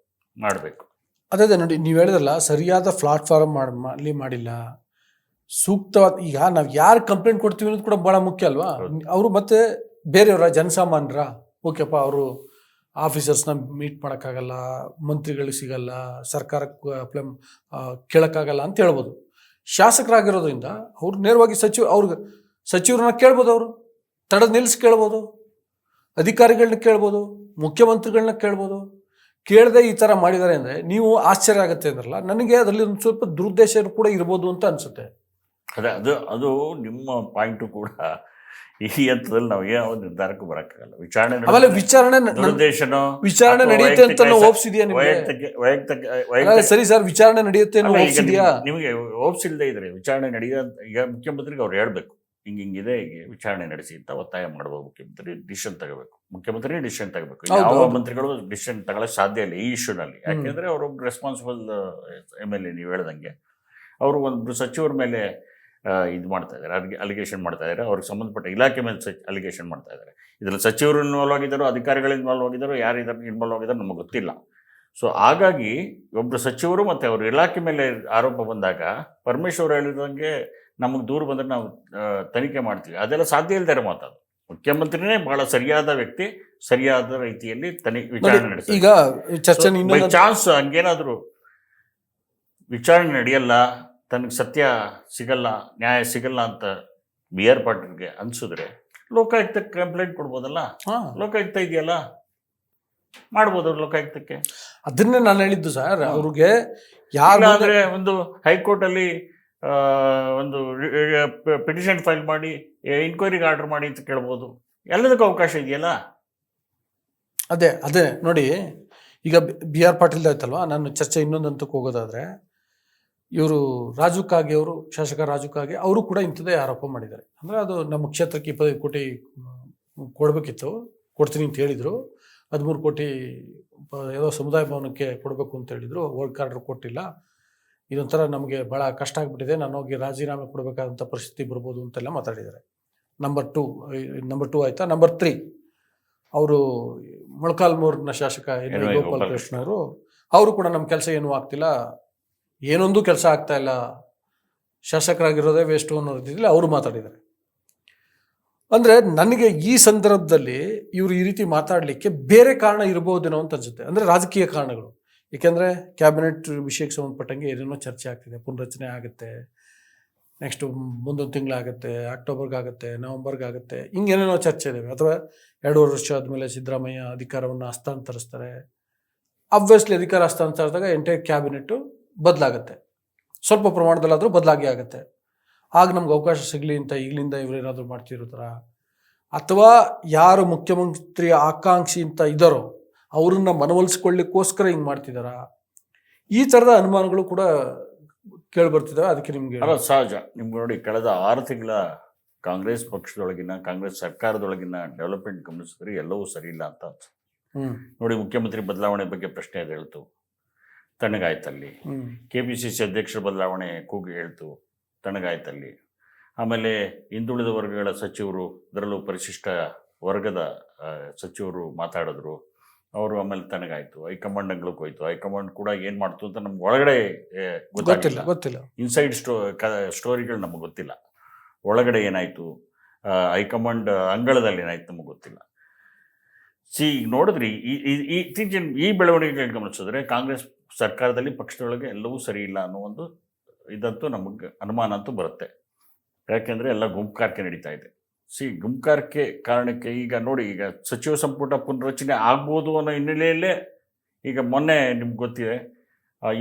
ಮಾಡಬೇಕು. ಅದೇ ನೋಡಿ, ನೀವು ಹೇಳಿದ್ರಲ್ಲ, ಸರಿಯಾದ ಪ್ಲಾಟ್ಫಾರ್ಮ್ ಮಾಡಿಲ್ಲ, ಸೂಕ್ತವಾದ. ಈಗ ನಾವು ಯಾರು ಕಂಪ್ಲೇಂಟ್ ಕೊಡ್ತೀವಿ ಅನ್ನೋದು ಕೂಡ ಭಾಳ ಮುಖ್ಯ ಅಲ್ವಾ? ಅವರು ಮತ್ತೆ ಬೇರೆಯವರ ಜನಸಾಮಾನ್ಯರ, ಓಕೆಪ್ಪ, ಅವರು ಆಫೀಸರ್ಸ್ನ ಮೀಟ್ ಮಾಡೋಕ್ಕಾಗಲ್ಲ, ಮಂತ್ರಿಗಳಿಗೆ ಸಿಗಲ್ಲ, ಸರ್ಕಾರಕ್ಕೆ ಅಪ್ಲೈ ಕೇಳೋಕ್ಕಾಗಲ್ಲ ಅಂತ ಹೇಳ್ಬೋದು. ಶಾಸಕರಾಗಿರೋದ್ರಿಂದ ಅವ್ರು ನೇರವಾಗಿ ಸಚಿವರನ್ನ ಕೇಳ್ಬೋದು, ಅವರು ತಡೆದು ನಿಲ್ಲಿಸಿ ಕೇಳ್ಬೋದು, ಅಧಿಕಾರಿಗಳನ್ನ ಕೇಳ್ಬೋದು, ಮುಖ್ಯಮಂತ್ರಿಗಳನ್ನ ಕೇಳ್ಬೋದು. ಕೇಳದೆ ಈ ಥರ ಮಾಡಿದ್ದಾರೆ ಅಂದರೆ ನೀವು ಆಶ್ಚರ್ಯ ಆಗುತ್ತೆ ಅಂದ್ರಲ್ಲ, ನನಗೆ ಅದರಲ್ಲಿ ಒಂದು ಸ್ವಲ್ಪ ದುರುದ್ದೇಶ ಕೂಡ ಇರ್ಬೋದು ಅಂತ ಅನಿಸುತ್ತೆ. ಅದೇ ಅದು ನಿಮ್ಮ ಪಾಯಿಂಟು ಕೂಡ. ಈ ಹಂತದಲ್ಲಿ ನಾವು ಯಾವ ನಿರ್ಧಾರಕ್ಕೂ ಬರೋಕ್ಕಾಗಲ್ಲ. ವಿಚಾರಣೆ ನಡೆಯುತ್ತೆ ಅಂತ ಓಪ್ಸಿದ್ಯಾ ಸರಿ ಸರ್, ವಿಚಾರಣೆ ನಡೆಯುತ್ತೆ ನಿಮಗೆ ಓಪ್ಸಿಲ್ಲದೆ ಇದ್ರೆ ವಿಚಾರಣೆ ನಡೆಯೋದು. ಈಗ ಮುಖ್ಯಮಂತ್ರಿಗೆ ಅವ್ರು ಹೇಳ್ಬೇಕು, ಹಿಂಗಿದೆ, ಹೀಗೆ ವಿಚಾರಣೆ ನಡೆಸಿ ಅಂತ ಒತ್ತಾಯ ಮಾಡ್ಬೋದು. ಮುಖ್ಯಮಂತ್ರಿ ಡಿಸಿಷನ್ ತಗೋಬೇಕು, ಮುಖ್ಯಮಂತ್ರಿ ಡಿಸಿಷನ್ ತಗೋಬೇಕು. ಯಾವ ಮಂತ್ರಿಗಳು ಡಿಸಿಷನ್ ತಗೊಳ್ಳೋಕೆ ಸಾಧ್ಯ ಇಲ್ಲ ಈ ಇಶ್ಯೂನಲ್ಲಿ. ಯಾಕೆಂದ್ರೆ ಅವರೊಬ್ಬರು ರೆಸ್ಪಾನ್ಸಿಬಲ್ MLA. ನೀವು ಹೇಳ್ದಂಗೆ ಅವರು ಒಂದು ಸಚಿವರ ಮೇಲೆ ಇದು ಮಾಡ್ತಾ ಇದ್ದಾರೆ, ಅಲಿಗೇಷನ್ ಮಾಡ್ತಾ ಇದ್ದಾರೆ. ಅವ್ರಿಗೆ ಸಂಬಂಧಪಟ್ಟ ಇಲಾಖೆ ಮೇಲೆ ಅಲಿಗೇಷನ್ ಮಾಡ್ತಾ ಇದ್ದಾರೆ. ಇದರಲ್ಲಿ ಸಚಿವರು ಇನ್ವಾಲ್ವ್ ಆಗಿದ್ದಾರೋ, ಅಧಿಕಾರಿಗಳು ಇನ್ವಾಲ್ವ್ ಆಗಿದ್ದಾರೋ, ಯಾರು ಇದರಲ್ಲಿ ಇನ್ವಾಲ್ವ್ ಆಗಿದ್ದಾರೋ ನಮಗೆ ಗೊತ್ತಿಲ್ಲ. ಸೊ ಹಾಗಾಗಿ ಒಬ್ಬರು ಸಚಿವರು ಮತ್ತು ಅವ್ರ ಇಲಾಖೆ ಮೇಲೆ ಆರೋಪ ಬಂದಾಗ ಪರಮೇಶ್ವರ್ ಹೇಳಿದಂಗೆ ನಮಗೆ ದೂರು ಬಂದರೆ ನಾವು ತನಿಖೆ ಮಾಡ್ತೀವಿ, ಅದೆಲ್ಲ ಸಾಧ್ಯ ಇಲ್ಲದೆ ಇರೋ ಮಾತದು. ಮುಖ್ಯಮಂತ್ರಿನೇ ಬಹಳ ಸರಿಯಾದ ವ್ಯಕ್ತಿ, ಸರಿಯಾದ ರೀತಿಯಲ್ಲಿ ವಿಚಾರಣೆ ನಡೆಸ್ತಾರೆ. ಈಗ ಚರ್ಚೆ ಬೈ ಚಾನ್ಸ್ ಹಂಗೇನಾದರೂ ವಿಚಾರಣೆ ನಡೆಯಲ್ಲ, ತನಗೆ ಸತ್ಯ ಸಿಗಲ್ಲ, ನ್ಯಾಯ ಸಿಗಲ್ಲ ಅಂತ BR ಪಾಟೀಲ್ಗೆ ಅನ್ಸಿದ್ರೆ ಲೋಕಾಯುಕ್ತಕ್ಕೆ ಕಂಪ್ಲೇಂಟ್ ಕೊಡ್ಬೋದಲ್ಲ. ಲೋಕಾಯುಕ್ತ ಇದೆಯಲ್ಲ, ಮಾಡ್ಬೋದು ಲೋಕಾಯುಕ್ತಕ್ಕೆ. ಅದನ್ನೇ ನಾನು ಹೇಳಿದ್ದು ಸರ್. ಅವ್ರಿಗೆ ಯಾರಾದ್ರೆ ಒಂದು ಹೈಕೋರ್ಟಲ್ಲಿ ಒಂದು ಪಿಟಿಷನ್ ಫೈಲ್ ಮಾಡಿ ಇನ್ಕ್ವೈರಿಗೆ ಆರ್ಡರ್ ಮಾಡಿ ಅಂತ ಕೇಳ್ಬೋದು. ಎಲ್ಲದಕ್ಕೂ ಅವಕಾಶ ಇದೆಯಲ್ಲ. ಅದೇ ನೋಡಿ, ಈಗ BR ಪಾಟೀಲ್ ಆಯ್ತಲ್ವಾ. ನಾನು ಚರ್ಚೆ ಇನ್ನೊಂದು ಹಂತಕ್ಕೆ ಹೋಗೋದಾದ್ರೆ, ಇವರು ರಾಜು ಕಾಗೆ ಅವರು, ಶಾಸಕ ರಾಜು ಕಾಗೆ ಅವರು ಕೂಡ ಇಂಥದ್ದೇ ಆರೋಪ ಮಾಡಿದ್ದಾರೆ. ಅಂದರೆ ಅದು ನಮ್ಮ ಕ್ಷೇತ್ರಕ್ಕೆ 25 ಕೋಟಿ ಕೊಡಬೇಕಿತ್ತು, ಕೊಡ್ತೀನಿ ಅಂತ ಹೇಳಿದರು. 13 ಕೋಟಿ ಯಾವುದೋ ಸಮುದಾಯ ಭವನಕ್ಕೆ ಕೊಡಬೇಕು ಅಂತ ಹೇಳಿದರು. ವರ್ಕ್ ಆರ್ಡರ್ ಕೊಟ್ಟಿಲ್ಲ. ಇದೊಂಥರ ನಮಗೆ ಭಾಳ ಕಷ್ಟ ಆಗಿಬಿಟ್ಟಿದೆ, ನಾನು ಹೋಗಿ ರಾಜೀನಾಮೆ ಕೊಡಬೇಕಾದಂಥ ಪರಿಸ್ಥಿತಿ ಬರ್ಬೋದು ಅಂತೆಲ್ಲ ಮಾತಾಡಿದ್ದಾರೆ. ನಂಬರ್ ಟೂ ಆಯಿತಾ. ನಂಬರ್ 3 ಅವರು ಮೊಳಕಾಲ್ಮೂರಿನ ಶಾಸಕ ಗೋಪಾಲ್ ಕೃಷ್ಣ ಅವರು ಕೂಡ ನಮ್ಮ ಕೆಲಸ ಏನೂ ಆಗ್ತಿಲ್ಲ, ಏನೊಂದು ಕೆಲಸ ಆಗ್ತಾ ಇಲ್ಲ, ಶಾಸಕರಾಗಿರೋದೇ ವೇಸ್ಟು ಅನ್ನೋ ರೀತಿಯಲ್ಲಿ ಅವರು ಮಾತಾಡಿದ್ದಾರೆ. ಅಂದರೆ ನನಗೆ ಈ ಸಂದರ್ಭದಲ್ಲಿ ಇವರು ಈ ರೀತಿ ಮಾತಾಡಲಿಕ್ಕೆ ಬೇರೆ ಕಾರಣ ಇರ್ಬೋದೇನೋ ಅಂತ ಅನ್ಸುತ್ತೆ. ಅಂದರೆ ರಾಜಕೀಯ ಕಾರಣಗಳು. ಏಕೆಂದರೆ ಕ್ಯಾಬಿನೆಟ್ ವಿಷಯಕ್ಕೆ ಸಂಬಂಧಪಟ್ಟಂಗೆ ಏನೇನೋ ಚರ್ಚೆ ಆಗ್ತಿದೆ. ಪುನರಚನೆ ಆಗುತ್ತೆ, ನೆಕ್ಸ್ಟು ಮುಂದೊಂದು ತಿಂಗಳಾಗುತ್ತೆ, ಅಕ್ಟೋಬರ್ಗಾಗುತ್ತೆ, ನವಂಬರ್ಗಾಗುತ್ತೆ, ಹಿಂಗೇನೇನೋ ಚರ್ಚೆ ಇದ್ದಾವೆ. ಅಥವಾ 2.5 ವರ್ಷ ಆದಮೇಲೆ ಸಿದ್ದರಾಮಯ್ಯ ಅಧಿಕಾರವನ್ನು ಹಸ್ತಾಂತರಿಸ್ತಾರೆ. ಅಬ್ವಿಯಸ್ಲಿ ಅಧಿಕಾರ ಹಸ್ತಾಂತರಿಸಿದಾಗ ಎಂಟೈರ್ ಕ್ಯಾಬಿನೆಟ್ಟು ಬದಲಾಗುತ್ತೆ, ಸ್ವಲ್ಪ ಪ್ರಮಾಣದಲ್ಲಾದರೂ ಬದಲಾಗಿ ಆಗುತ್ತೆ. ಆಗ ನಮ್ಗೆ ಅವಕಾಶ ಸಿಗಲಿ ಅಂತ ಈಗಲಿಂದ ಇವರೇನಾದರೂ ಮಾಡ್ತಿರ್ತಾರ, ಅಥವಾ ಯಾರು ಮುಖ್ಯಮಂತ್ರಿ ಆಕಾಂಕ್ಷಿ ಅಂತ ಇದ್ದಾರೋ ಅವ್ರನ್ನ ಮನವೊಲಿಸ್ಕೊಳ್ಳಿಕ್ಕೋಸ್ಕರ ಹಿಂಗೆ ಮಾಡ್ತಿದ್ದಾರಾ, ಈ ಥರದ ಅನುಮಾನಗಳು ಕೂಡ ಕೇಳಿಬರ್ತಿದ್ದಾವೆ. ಅದಕ್ಕೆ ನಿಮಗೆ ಸಹಜ. ನಿಮ್ಗೆ ನೋಡಿ, ಕಳೆದ 6 ತಿಂಗಳ ಕಾಂಗ್ರೆಸ್ ಪಕ್ಷದೊಳಗಿನ, ಕಾಂಗ್ರೆಸ್ ಸರ್ಕಾರದೊಳಗಿನ ಡೆವಲಪ್ಮೆಂಟ್ ಗಮನಿಸಿದ್ರೆ ಎಲ್ಲವೂ ಸರಿ ಇಲ್ಲ ಅಂತ ಅನ್ಸುತ್ತೆ. ನೋಡಿ, ಮುಖ್ಯಮಂತ್ರಿ ಬದಲಾವಣೆ ಬಗ್ಗೆ ಪ್ರಶ್ನೆ ಅದು ಹೇಳ್ತು, ತಣ್ಣಗಾಯ್ತಲ್ಲಿ. KPCC ಅಧ್ಯಕ್ಷರ ಬದಲಾವಣೆ ಕೂಗಿ ಹೇಳ್ತು, ತಣ್ಣಗಾಯ್ತಲ್ಲಿ. ಆಮೇಲೆ ಹಿಂದುಳಿದ ವರ್ಗಗಳ ಸಚಿವರು, ಅದರಲ್ಲೂ ಪರಿಶಿಷ್ಟ ವರ್ಗದ ಸಚಿವರು ಮಾತಾಡಿದ್ರು, ಅವರು ಆಮೇಲೆ ತಣ್ಣಗಾಯ್ತು. ಹೈಕಮಾಂಡ್ ಅಂಗ್ಳಕ್ಕೆ ಹೋಯ್ತು. ಹೈಕಮಾಂಡ್ ಕೂಡ ಏನು ಮಾಡ್ತು ಅಂತ ನಮ್ಗೆ ಒಳಗಡೆ ಗೊತ್ತಿಲ್ಲ. ಇನ್ಸೈಡ್ ಸ್ಟೋರಿಗಳು ನಮಗೆ ಗೊತ್ತಿಲ್ಲ. ಒಳಗಡೆ ಏನಾಯಿತು, ಹೈಕಮಾಂಡ್ ಅಂಗಳದಲ್ಲಿ ಏನಾಯ್ತು ನಮಗೆ ಗೊತ್ತಿಲ್ಲ. ನೋಡಿದ್ರಿ ಈ ಬೆಳವಣಿಗೆಗಳು ಗಮನಿಸಿದ್ರೆ ಕಾಂಗ್ರೆಸ್ ಸರ್ಕಾರದಲ್ಲಿ, ಪಕ್ಷದೊಳಗೆ ಎಲ್ಲವೂ ಸರಿ ಇಲ್ಲ ಅನ್ನೋ ಒಂದು ಇದಂತೂ ನಮಗೆ ಅನುಮಾನ ಅಂತೂ ಬರುತ್ತೆ. ಯಾಕೆಂದರೆ ಎಲ್ಲ ಗುಂಪುಗಾರಿಕೆ ನಡೀತಾ ಇದೆ. ಗುಂಪುಗಾರಿಕೆ ಕಾರಣಕ್ಕೆ ಈಗ ನೋಡಿ, ಈಗ ಸಚಿವ ಸಂಪುಟ ಪುನರ್ರಚನೆ ಆಗ್ಬೋದು ಅನ್ನೋ ಹಿನ್ನೆಲೆಯಲ್ಲೇ ಈಗ ಮೊನ್ನೆ ನಿಮ್ಗೆ ಗೊತ್ತಿದೆ,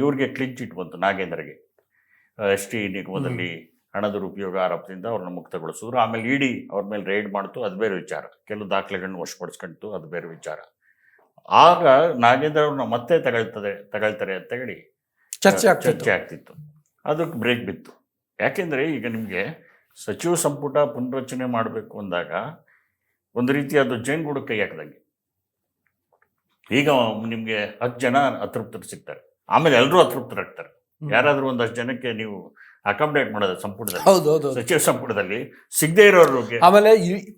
ಇವ್ರಿಗೆ ಕ್ಲೀನ್ ಚಿಟ್ ಬಂತು ನಾಗೇಂದ್ರಗೆ. ST ನಿಗಮದಲ್ಲಿ ಹಣ ದುರುಪಯೋಗ ಆರೋಪದಿಂದ ಅವ್ರನ್ನ ಮುಕ್ತಗೊಳಿಸಿದ್ರು. ಆಮೇಲೆ ED ಅವ್ರ ಮೇಲೆ ರೈಡ್ ಮಾಡ್ತು, ಅದು ಬೇರೆ ವಿಚಾರ. ಕೆಲವು ದಾಖಲೆಗಳನ್ನ ವಶಪಡಿಸ್ಕೊಂತು, ಅದು ಬೇರೆ ವಿಚಾರ. ಆಗ ನಾಗೇಂದ್ರ ಅವ್ರನ್ನ ಮತ್ತೆ ತಗೊಳ್ತಾರೆ ಅಂತ ಹೇಳಿ ಚರ್ಚೆ ಆಗ್ತಿತ್ತು. ಅದಕ್ಕೆ ಬ್ರೇಕ್ ಬಿತ್ತು. ಯಾಕೆಂದರೆ ಈಗ ನಿಮಗೆ ಸಚಿವ ಸಂಪುಟ ಪುನರ್ರಚನೆ ಮಾಡಬೇಕು ಅಂದಾಗ ಒಂದು ರೀತಿ ಅದು ಜೇನುಗೂಡು ಕೈ ಹಾಕಿದಂಗೆ. ಈಗ ನಿಮಗೆ 10 ಜನ ಅತೃಪ್ತರು ಸಿಗ್ತಾರೆ, ಆಮೇಲೆ ಎಲ್ಲರೂ ಅತೃಪ್ತರಾಗ್ತಾರೆ. ಯಾರಾದರೂ ಒಂದಷ್ಟು ಜನಕ್ಕೆ ನೀವು ಅಕಾಮಡೇಟ್ ಮಾಡೋದು ಸಂಪುಟದಲ್ಲಿ, ಸಚಿವ ಸಂಪುಟದಲ್ಲಿ ಸಿಗದೆ ಇರೋರಿಗೆ. ಆಮೇಲೆ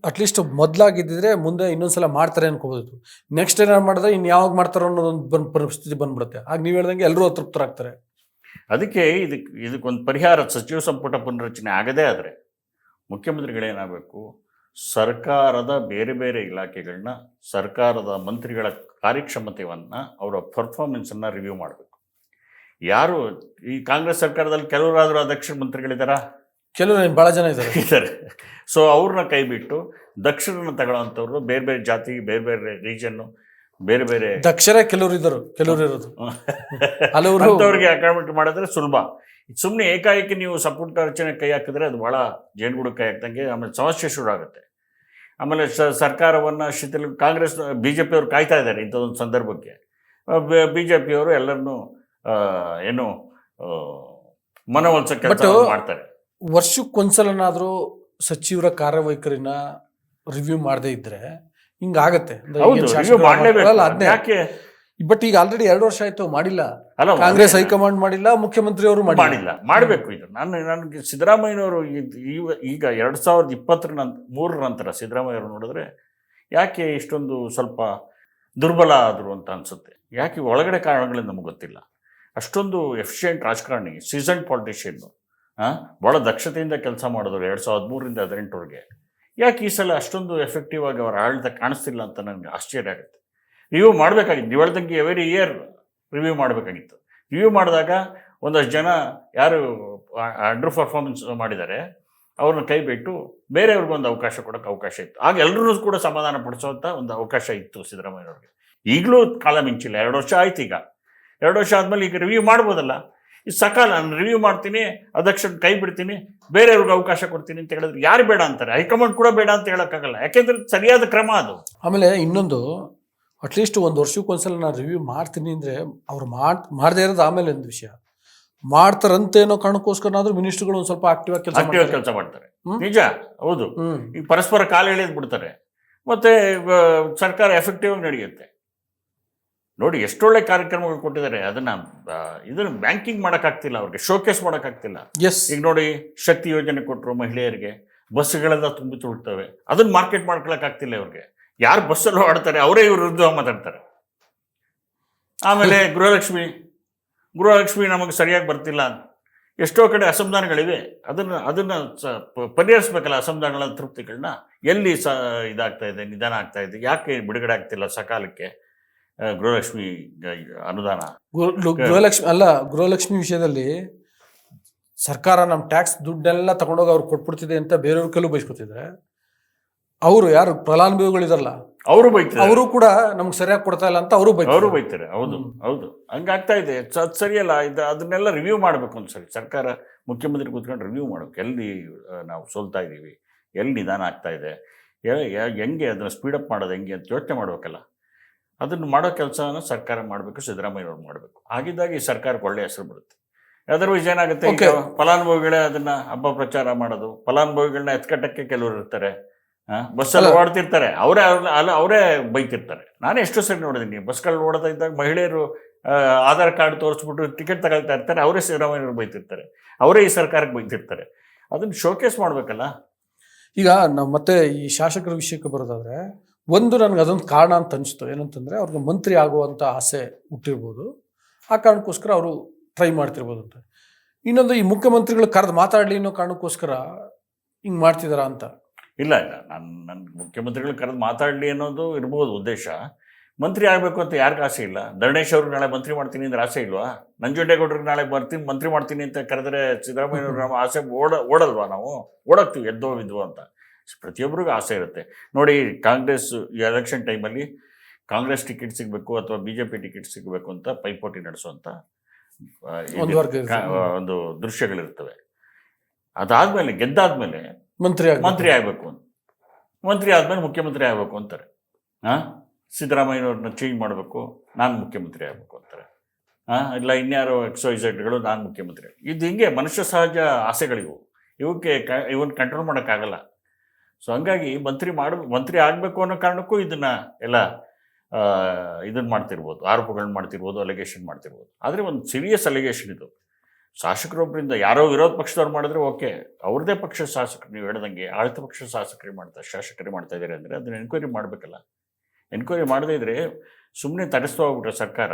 ಅಟ್ಲೀಸ್ಟ್ ಮೊದಲಾಗಿದ್ದಿದ್ರೆ ಮುಂದೆ ಇನ್ನೊಂದ್ಸಲ ಮಾಡ್ತಾರೆ ಅನ್ಕೋಬಹುದು. ನೆಕ್ಸ್ಟ್ ಏನಾರು ಮಾಡಿದ್ರೆ ಇನ್ನು ಯಾವಾಗ ಮಾಡ್ತಾರೋ ಅನ್ನೋದೊಂದು ಪರಿಸ್ಥಿತಿ ಬಂದ್ಬಿಡುತ್ತೆ. ಆಗ ನೀವು ಹೇಳ್ದಂಗೆ ಎಲ್ಲರೂ ಅತೃಪ್ತರಾಗ್ತಾರೆ. ಅದಕ್ಕೆ ಇದಕ್ಕೊಂದು ಪರಿಹಾರ, ಸಚಿವ ಸಂಪುಟ ಪುನರ್ರಚನೆ ಆಗದೇ ಆದರೆ ಮುಖ್ಯಮಂತ್ರಿಗಳೇನಾಗಬೇಕು, ಸರ್ಕಾರದ ಬೇರೆ ಬೇರೆ ಇಲಾಖೆಗಳನ್ನ, ಸರ್ಕಾರದ ಮಂತ್ರಿಗಳ ಕಾರ್ಯಕ್ಷಮತೆಯನ್ನು, ಅವರ ಪರ್ಫಾರ್ಮೆನ್ಸನ್ನು ರಿವ್ಯೂ ಮಾಡಬೇಕು. ಯಾರು ಈ ಕಾಂಗ್ರೆಸ್ ಸರ್ಕಾರದಲ್ಲಿ ಕೆಲವರಾದರೂ ಅಧ್ಯಕ್ಷ ಮಂತ್ರಿಗಳಿದ್ದಾರಾ? ಕೆಲವರು ಭಾಳ ಜನ ಇದ್ದಾರೆ. ಸೊ ಅವ್ರನ್ನ ಕೈ ಬಿಟ್ಟು ದಕ್ಷರನ್ನ ತಗೊಳ್ಳೋವಂಥವ್ರು, ಬೇರೆ ಬೇರೆ ಜಾತಿ, ಬೇರೆ ಬೇರೆ ರೀಜನ್ನು, ಬೇರೆ ಬೇರೆ ದಕ್ಷರೇ ಕೆಲವರು ಇರೋದು ಅಂಥವ್ರಿಗೆ ಅಕಾಮಡೇಟ್ ಮಾಡಿದ್ರೆ ಸುಲಭ. ಸುಮ್ಮನೆ ಏಕಾಏಕಿ ನೀವು ಸಂಪುಟ ರಚನೆ ಕೈ ಹಾಕಿದ್ರೆ ಅದು ಭಾಳ ಜೇನುಗೂಡು ಕೈ ಹಾಕ್ದಂಗೆ. ಆಮೇಲೆ ಸಮಸ್ಯೆ ಶುರು ಆಗುತ್ತೆ. ಆಮೇಲೆ ಸರ್ಕಾರವನ್ನು ಶಿಥಿಲ, ಕಾಂಗ್ರೆಸ್ BJP ಅವರು ಕಾಯ್ತಾ ಇದ್ದಾರೆ ಇಂಥದ್ದೊಂದು ಸಂದರ್ಭಕ್ಕೆ. BJP ಅವರು ಎಲ್ಲರನ್ನೂ ಏನು ಮನವೊಲಿಸೋ ಕೆಲಸ ಮಾಡ್ತಾರೆ. ವರ್ಷಕ್ಕೊಂದ್ಸಲನಾದರೂ ಸಚಿವರ ಕಾರ್ಯವೈಖರಿನ ರಿವ್ಯೂ ಮಾಡದೇ ಇದ್ರೆ ಹಿಂಗಾಗತ್ತೆ. ಯಾಕೆ ಬಟ್ ಈಗ ಆಲ್ರೆಡಿ 2 ವರ್ಷ ಆಯ್ತು ಮಾಡಿಲ್ಲ. ಅಲ್ಲ, ಕಾಂಗ್ರೆಸ್ ಹೈಕಮಾಂಡ್ ಮಾಡಿಲ್ಲ, ಮುಖ್ಯಮಂತ್ರಿ ಅವರು ಮಾಡಿಲ್ಲ. ಮಾಡಬೇಕು ಇದು. ನನಗೆ ಸಿದ್ದರಾಮಯ್ಯನವರು ಈಗ 2023 ನಂತರ ಸಿದ್ದರಾಮಯ್ಯವರು ನೋಡಿದ್ರೆ ಯಾಕೆ ಇಷ್ಟೊಂದು ಸ್ವಲ್ಪ ದುರ್ಬಲ ಆದರು ಅಂತ ಅನಿಸುತ್ತೆ. ಯಾಕೆ ಒಳಗಡೆ ಕಾರಣಗಳಿಂದ ನಮಗೆ ಗೊತ್ತಿಲ್ಲ. ಅಷ್ಟೊಂದು ಎಫಿಷಿಯೆಂಟ್ ರಾಜಕಾರಣಿ, ಸೀಸನ್ ಪಾಲಿಟಿಷಿಯನ್ನು, ಭಾಳ ದಕ್ಷತೆಯಿಂದ ಕೆಲಸ ಮಾಡಿದ್ರು 2013ರಿಂದ 2018ವರೆಗೆ. ಯಾಕೆ ಈ ಸಲ ಅಷ್ಟೊಂದು ಎಫೆಕ್ಟಿವ್ ಆಗಿ ಅವರ ಆಡಳಿತ ಕಾಣಿಸ್ತಿಲ್ಲ ಅಂತ ನನಗೆ ಆಶ್ಚರ್ಯ ಆಗುತ್ತೆ. ರಿವ್ಯೂ ಮಾಡಬೇಕಾಗಿತ್ತು. ನೀವು ಹೇಳ್ದಂಗೆ ಎವ್ರಿ ಇಯರ್ ರಿವ್ಯೂ ಮಾಡಬೇಕಾಗಿತ್ತು. ರಿವ್ಯೂ ಮಾಡಿದಾಗ ಒಂದಷ್ಟು ಜನ ಯಾರು ಅಂಡರ್ ಪರ್ಫಾರ್ಮೆನ್ಸ್ ಮಾಡಿದ್ದಾರೆ ಅವ್ರನ್ನ ಕೈ ಬಿಟ್ಟು ಬೇರೆಯವ್ರಿಗೊಂದು ಅವಕಾಶ ಕೊಡೋಕ್ಕೆ ಅವಕಾಶ ಇತ್ತು. ಆಗ ಎಲ್ಲರೂ ಕೂಡ ಸಮಾಧಾನ ಪಡಿಸೋಂಥ ಒಂದು ಅವಕಾಶ ಇತ್ತು ಸಿದ್ದರಾಮಯ್ಯವ್ರಿಗೆ. ಈಗಲೂ ಕಾಲ ಮಿಂಚಿಲ್ಲ. 2 ವರ್ಷ ಆಯ್ತು. ಈಗ 2 ವರ್ಷ ಆದಮೇಲೆ ಈಗ ರಿವ್ಯೂ ಮಾಡ್ಬೋದಲ್ಲ. ಇದು ಸಕಾಲ. ನಾನು ರಿವ್ಯೂ ಮಾಡ್ತೀನಿ, ಅಧ್ಯಕ್ಷನ ಕೈ ಬಿಡ್ತೀನಿ, ಬೇರೆಯವ್ರಿಗೆ ಅವಕಾಶ ಕೊಡ್ತೀನಿ ಅಂತ ಹೇಳಿದ್ರೆ ಯಾರು ಬೇಡ ಅಂತಾರೆ? ಹೈಕಮಾಂಡ್ ಕೂಡ ಬೇಡ ಅಂತ ಹೇಳೋಕ್ಕಾಗಲ್ಲ. ಯಾಕೆಂದ್ರೆ ಸರಿಯಾದ ಕ್ರಮ ಅದು. ಆಮೇಲೆ ಇನ್ನೊಂದು, ಅಟ್ಲೀಸ್ಟ್ 1 ವರ್ಷಕ್ಕೊಂದ್ಸಲ ನಾನು ರಿವ್ಯೂ ಮಾಡ್ತೀನಿ ಅಂದರೆ ಅವ್ರು ಮಾಡದೇ ಇರೋದು ಆಮೇಲೆ ಒಂದು ವಿಷಯ. ಮಾಡ್ತಾರಂತೆ ಅನ್ನೋ ಕಾರಣಕ್ಕೋಸ್ಕರನಾದ್ರೂ ಮಿನಿಸ್ಟರ್ಗಳು ಒಂದು ಸ್ವಲ್ಪ ಆಕ್ಟಿವ್ ಆಗಿ ಕೆಲಸ ಮಾಡ್ತಾರೆ. ನಿಜ, ಹೌದು. ಈಗ ಪರಸ್ಪರ ಕಾಲ ಎಳೆದು ಬಿಡ್ತಾರೆ, ಮತ್ತೆ ಸರ್ಕಾರ ಎಫೆಕ್ಟಿವ್ ಆಗಿ ನಡೆಯುತ್ತೆ. ನೋಡಿ, ಎಷ್ಟೊಳ್ಳೆ ಕಾರ್ಯಕ್ರಮಗಳು ಕೊಟ್ಟಿದ್ದಾರೆ. ಇದನ್ನು ಬ್ಯಾಂಕಿಂಗ್ ಮಾಡೋಕ್ಕಾಗ್ತಿಲ್ಲ ಅವ್ರಿಗೆ, ಶೋಕೇಸ್ ಮಾಡೋಕ್ಕಾಗ್ತಿಲ್ಲ. ಈಗ ನೋಡಿ, ಶಕ್ತಿ ಯೋಜನೆ ಕೊಟ್ಟರು ಮಹಿಳೆಯರಿಗೆ, ಬಸ್ಗಳೆಲ್ಲ ತುಂಬಿ ತುಳ್ತವೆ. ಅದನ್ನು ಮಾರ್ಕೆಟ್ ಮಾಡ್ಕೊಳಕ್ಕಾಗ್ತಿಲ್ಲ ಅವ್ರಿಗೆ. ಯಾರು ಬಸ್ಸಲ್ಲೂ ಆಡ್ತಾರೆ ಅವರೇ ಇವ್ರ ವಿರುದ್ಧ ಮಾತಾಡ್ತಾರೆ. ಆಮೇಲೆ ಗೃಹಲಕ್ಷ್ಮಿ ನಮಗೆ ಸರಿಯಾಗಿ ಬರ್ತಿಲ್ಲ. ಎಷ್ಟೋ ಕಡೆ ಅಸಮಾಧಾನಗಳಿವೆ. ಅದನ್ನು ಪರಿಹರಿಸ್ಬೇಕಲ್ಲ, ಅಸಮಾಧಾನಗಳ ತೃಪ್ತಿಗಳನ್ನ. ಎಲ್ಲಿ ಇದಾಗ್ತಾ ಇದೆ, ನಿಧಾನ ಆಗ್ತಾ ಇದೆ, ಯಾಕೆ ಬಿಡುಗಡೆ ಆಗ್ತಿಲ್ಲ ಸಕಾಲಕ್ಕೆ ಗೃಹಲಕ್ಷ್ಮಿ ಅನುದಾನ? ಗೃಹಲಕ್ಷ್ಮಿ ವಿಷಯದಲ್ಲಿ ಸರ್ಕಾರ ನಮ್ಮ ಟ್ಯಾಕ್ಸ್ ದುಡ್ಡೆಲ್ಲ ತಗೊಂಡೋಗಿ ಅವ್ರು ಕೊಟ್ಬಿಡ್ತಿದೆ ಅಂತ ಬೇರೆಯವ್ರ ಕೈಲೂ ಬಯಸ್ಕೊತಿದ್ದಾರೆ. ಅವರು ಯಾರು ಫಲಾನುಭವಿಗಳಿದಾರಲ್ಲ ಅವರು ಬೈತಾರೆ. ಅವರು ಕೂಡ ನಮ್ಗೆ ಸರಿಯಾಗಿ ಕೊಡ್ತಾ ಇಲ್ಲ ಅಂತ ಅವರು ಬೈತಾರೆ. ಹೌದು ಹಂಗಾಗ್ತಾ ಇದೆ. ಅದು ಸರಿಯಲ್ಲ. ಅದನ್ನೆಲ್ಲ ರಿವ್ಯೂ ಮಾಡಬೇಕು ಒಂದ್ಸರಿ. ಸರ್ಕಾರ, ಮುಖ್ಯಮಂತ್ರಿ ಕೂತ್ಕೊಂಡು ರಿವ್ಯೂ ಮಾಡಬೇಕು. ಎಲ್ಲಿ ನಾವು ಸೋಲ್ತಾ ಇದ್ದೀವಿ, ಎಲ್ಲಿ ನಿಧಾನ ಆಗ್ತಾ ಇದೆ, ಹೆಂಗೆ ಅದನ್ನು ಸ್ಪೀಡಪ್ ಮಾಡೋದು ಹೆಂಗೆ ಅಂತ ಯೋಚನೆ ಮಾಡಬೇಕಲ್ಲ. ಅದನ್ನು ಮಾಡೋ ಕೆಲಸನ ಸರ್ಕಾರ ಮಾಡಬೇಕು, ಸಿದ್ದರಾಮಯ್ಯವ್ರು ಮಾಡಬೇಕು. ಆಗಿದ್ದಾಗ ಈ ಸರ್ಕಾರಕ್ಕೆ ಒಳ್ಳೆಯ ಹೆಸರು ಬರುತ್ತೆ. ಅದರ್ವೈಸ್ ಏನಾಗುತ್ತೆ, ಈಗ ಫಲಾನುಭವಿಗಳೇ ಅದನ್ನು ಹಬ್ಬ ಪ್ರಚಾರ ಮಾಡೋದು. ಫಲಾನುಭವಿಗಳನ್ನ ಎತ್ಕಟ್ಟಕ್ಕೆ ಕೆಲವರು ಇರ್ತಾರೆ, ಬಸ್ಸಲ್ಲಿ ಓಡ್ತಿರ್ತಾರೆ, ಅವರೇ ಬೈತಿರ್ತಾರೆ. ನಾನು ಎಷ್ಟು ಸರಿ ನೋಡಿದ್ದೀನಿ, ಬಸ್ಗಳು ಓಡ್ತಾ ಇದ್ದಾಗ ಮಹಿಳೆಯರು ಆಧಾರ್ ಕಾರ್ಡ್ ತೋರಿಸ್ಬಿಟ್ಟು ಟಿಕೆಟ್ ತಗೊಳ್ತಾ ಇರ್ತಾರೆ, ಅವರೇ ಸಿದ್ದರಾಮಯ್ಯವ್ರು ಬೈತಿರ್ತಾರೆ, ಅವರೇ ಈ ಸರ್ಕಾರಕ್ಕೆ ಬೈತಿರ್ತಾರೆ. ಅದನ್ನು ಶೋಕೇಸ್ ಮಾಡಬೇಕಲ್ಲ. ಈಗ ನಾವು ಮತ್ತೆ ಈ ಶಾಸಕರ ವಿಷಯಕ್ಕೆ ಬರೋದಾದ್ರೆ, ಒಂದು ನನಗೆ ಅದೊಂದು ಕಾರಣ ಅಂತ ಅನಿಸ್ತು. ಏನಂತಂದರೆ, ಅವ್ರಿಗೆ ಮಂತ್ರಿ ಆಗುವಂಥ ಆಸೆ ಹುಟ್ಟಿರ್ಬೋದು, ಆ ಕಾರಣಕ್ಕೋಸ್ಕರ ಅವರು ಟ್ರೈ ಮಾಡ್ತಿರ್ಬೋದು ಅಂತ. ಇನ್ನೊಂದು, ಈ ಮುಖ್ಯಮಂತ್ರಿಗಳು ಕರೆದು ಮಾತಾಡಲಿ ಅನ್ನೋ ಕಾರಣಕ್ಕೋಸ್ಕರ ಹಿಂಗೆ ಮಾಡ್ತಿದಾರ ಅಂತ. ಇಲ್ಲ, ನನ್ನ ಮುಖ್ಯಮಂತ್ರಿಗಳು ಕರೆದು ಮಾತಾಡಲಿ ಅನ್ನೋದು ಇರ್ಬೋದು ಉದ್ದೇಶ. ಮಂತ್ರಿ ಆಗಬೇಕು ಅಂತ ಯಾರಿಗೂ ಆಸೆ ಇಲ್ಲ. ಧರಣೇಶ್ ಅವ್ರಿಗೆ ನಾಳೆ ಮಂತ್ರಿ ಮಾಡ್ತೀನಿ ಅಂದ್ರೆ ಆಸೆ ಇಲ್ವಾ? ನಂಜುಂಡೇಗೌಡರಿಗೆ ನಾಳೆ ಮಂತ್ರಿ ಮಾಡ್ತೀನಿ ಅಂತ ಕರೆದ್ರೆ ಸಿದ್ದರಾಮಯ್ಯವ್ರ ನಮ್ಮ ಆಸೆ ಓಡಲ್ವಾ? ನಾವು ಓಡಾಕ್ತೀವಿ, ಎದ್ದೋ ಅಂತ. ಪ್ರತಿಯೊಬ್ಬರಿಗೂ ಆಸೆ ಇರುತ್ತೆ. ನೋಡಿ, ಕಾಂಗ್ರೆಸ್ ಈ ಎಲೆಕ್ಷನ್ ಟೈಮಲ್ಲಿ ಕಾಂಗ್ರೆಸ್ ಟಿಕೆಟ್ ಸಿಗಬೇಕು ಅಥವಾ BJP ಟಿಕೆಟ್ ಸಿಗಬೇಕು ಅಂತ ಪೈಪೋಟಿ ನಡೆಸುವಂಥ ಒಂದು ದೃಶ್ಯಗಳಿರ್ತವೆ. ಅದಾದಮೇಲೆ ಗೆದ್ದಾದ್ಮೇಲೆ ಮಂತ್ರಿ ಆಗಬೇಕು ಅಂತ, ಮಂತ್ರಿ ಆದಮೇಲೆ ಮುಖ್ಯಮಂತ್ರಿ ಆಗಬೇಕು ಅಂತಾರೆ. ಸಿದ್ದರಾಮಯ್ಯವ್ರನ್ನ ಚೇಂಜ್ ಮಾಡಬೇಕು, ನಾನು ಮುಖ್ಯಮಂತ್ರಿ ಆಗಬೇಕು ಅಂತಾರೆ. ಇಲ್ಲ ಇನ್ಯಾರೋ XYZಗಳು ನಾನು ಮುಖ್ಯಮಂತ್ರಿ. ಇದು ಹಿಂಗೆ ಮನುಷ್ಯ ಸಹಜ ಆಸೆಗಳಿವು. ಇವನ್ನ ಕಂಟ್ರೋಲ್ ಮಾಡೋಕ್ಕಾಗಲ್ಲ. ಸೊ ಹಂಗಾಗಿ ಮಂತ್ರಿ ಆಗಬೇಕು ಅನ್ನೋ ಕಾರಣಕ್ಕೂ ಇದನ್ನು ಮಾಡ್ತಿರ್ಬೋದು, ಆರೋಪಗಳನ್ನ ಮಾಡ್ತಿರ್ಬೋದು, ಅಲಿಗೇಷನ್ ಮಾಡ್ತಿರ್ಬೋದು. ಆದರೆ ಒಂದು ಸೀರಿಯಸ್ ಅಲಿಗೇಷನ್ ಇದು. ಶಾಸಕರೊಬ್ಬರಿಂದ ಯಾರೋ ವಿರೋಧ ಪಕ್ಷದವ್ರು ಮಾಡಿದ್ರೆ ಓಕೆ, ಅವ್ರದ್ದೇ ಪಕ್ಷದ ಶಾಸಕರು, ನೀವು ಹೇಳ್ದಂಗೆ ಆಡಳಿತ ಪಕ್ಷದ ಶಾಸಕರೇ ಮಾಡ್ತಾ ಇದ್ದಾರೆ ಅಂದರೆ ಅದನ್ನು ಎನ್ಕ್ವೈರಿ ಮಾಡಬೇಕಲ್ಲ. ಎನ್ಕ್ವೈರಿ ಮಾಡದೇ ಇದ್ದರೆ ಸುಮ್ಮನೆ ತಡೆಸ್ತಾ ಹೋಗ್ಬಿಟ್ರೆ ಸರ್ಕಾರ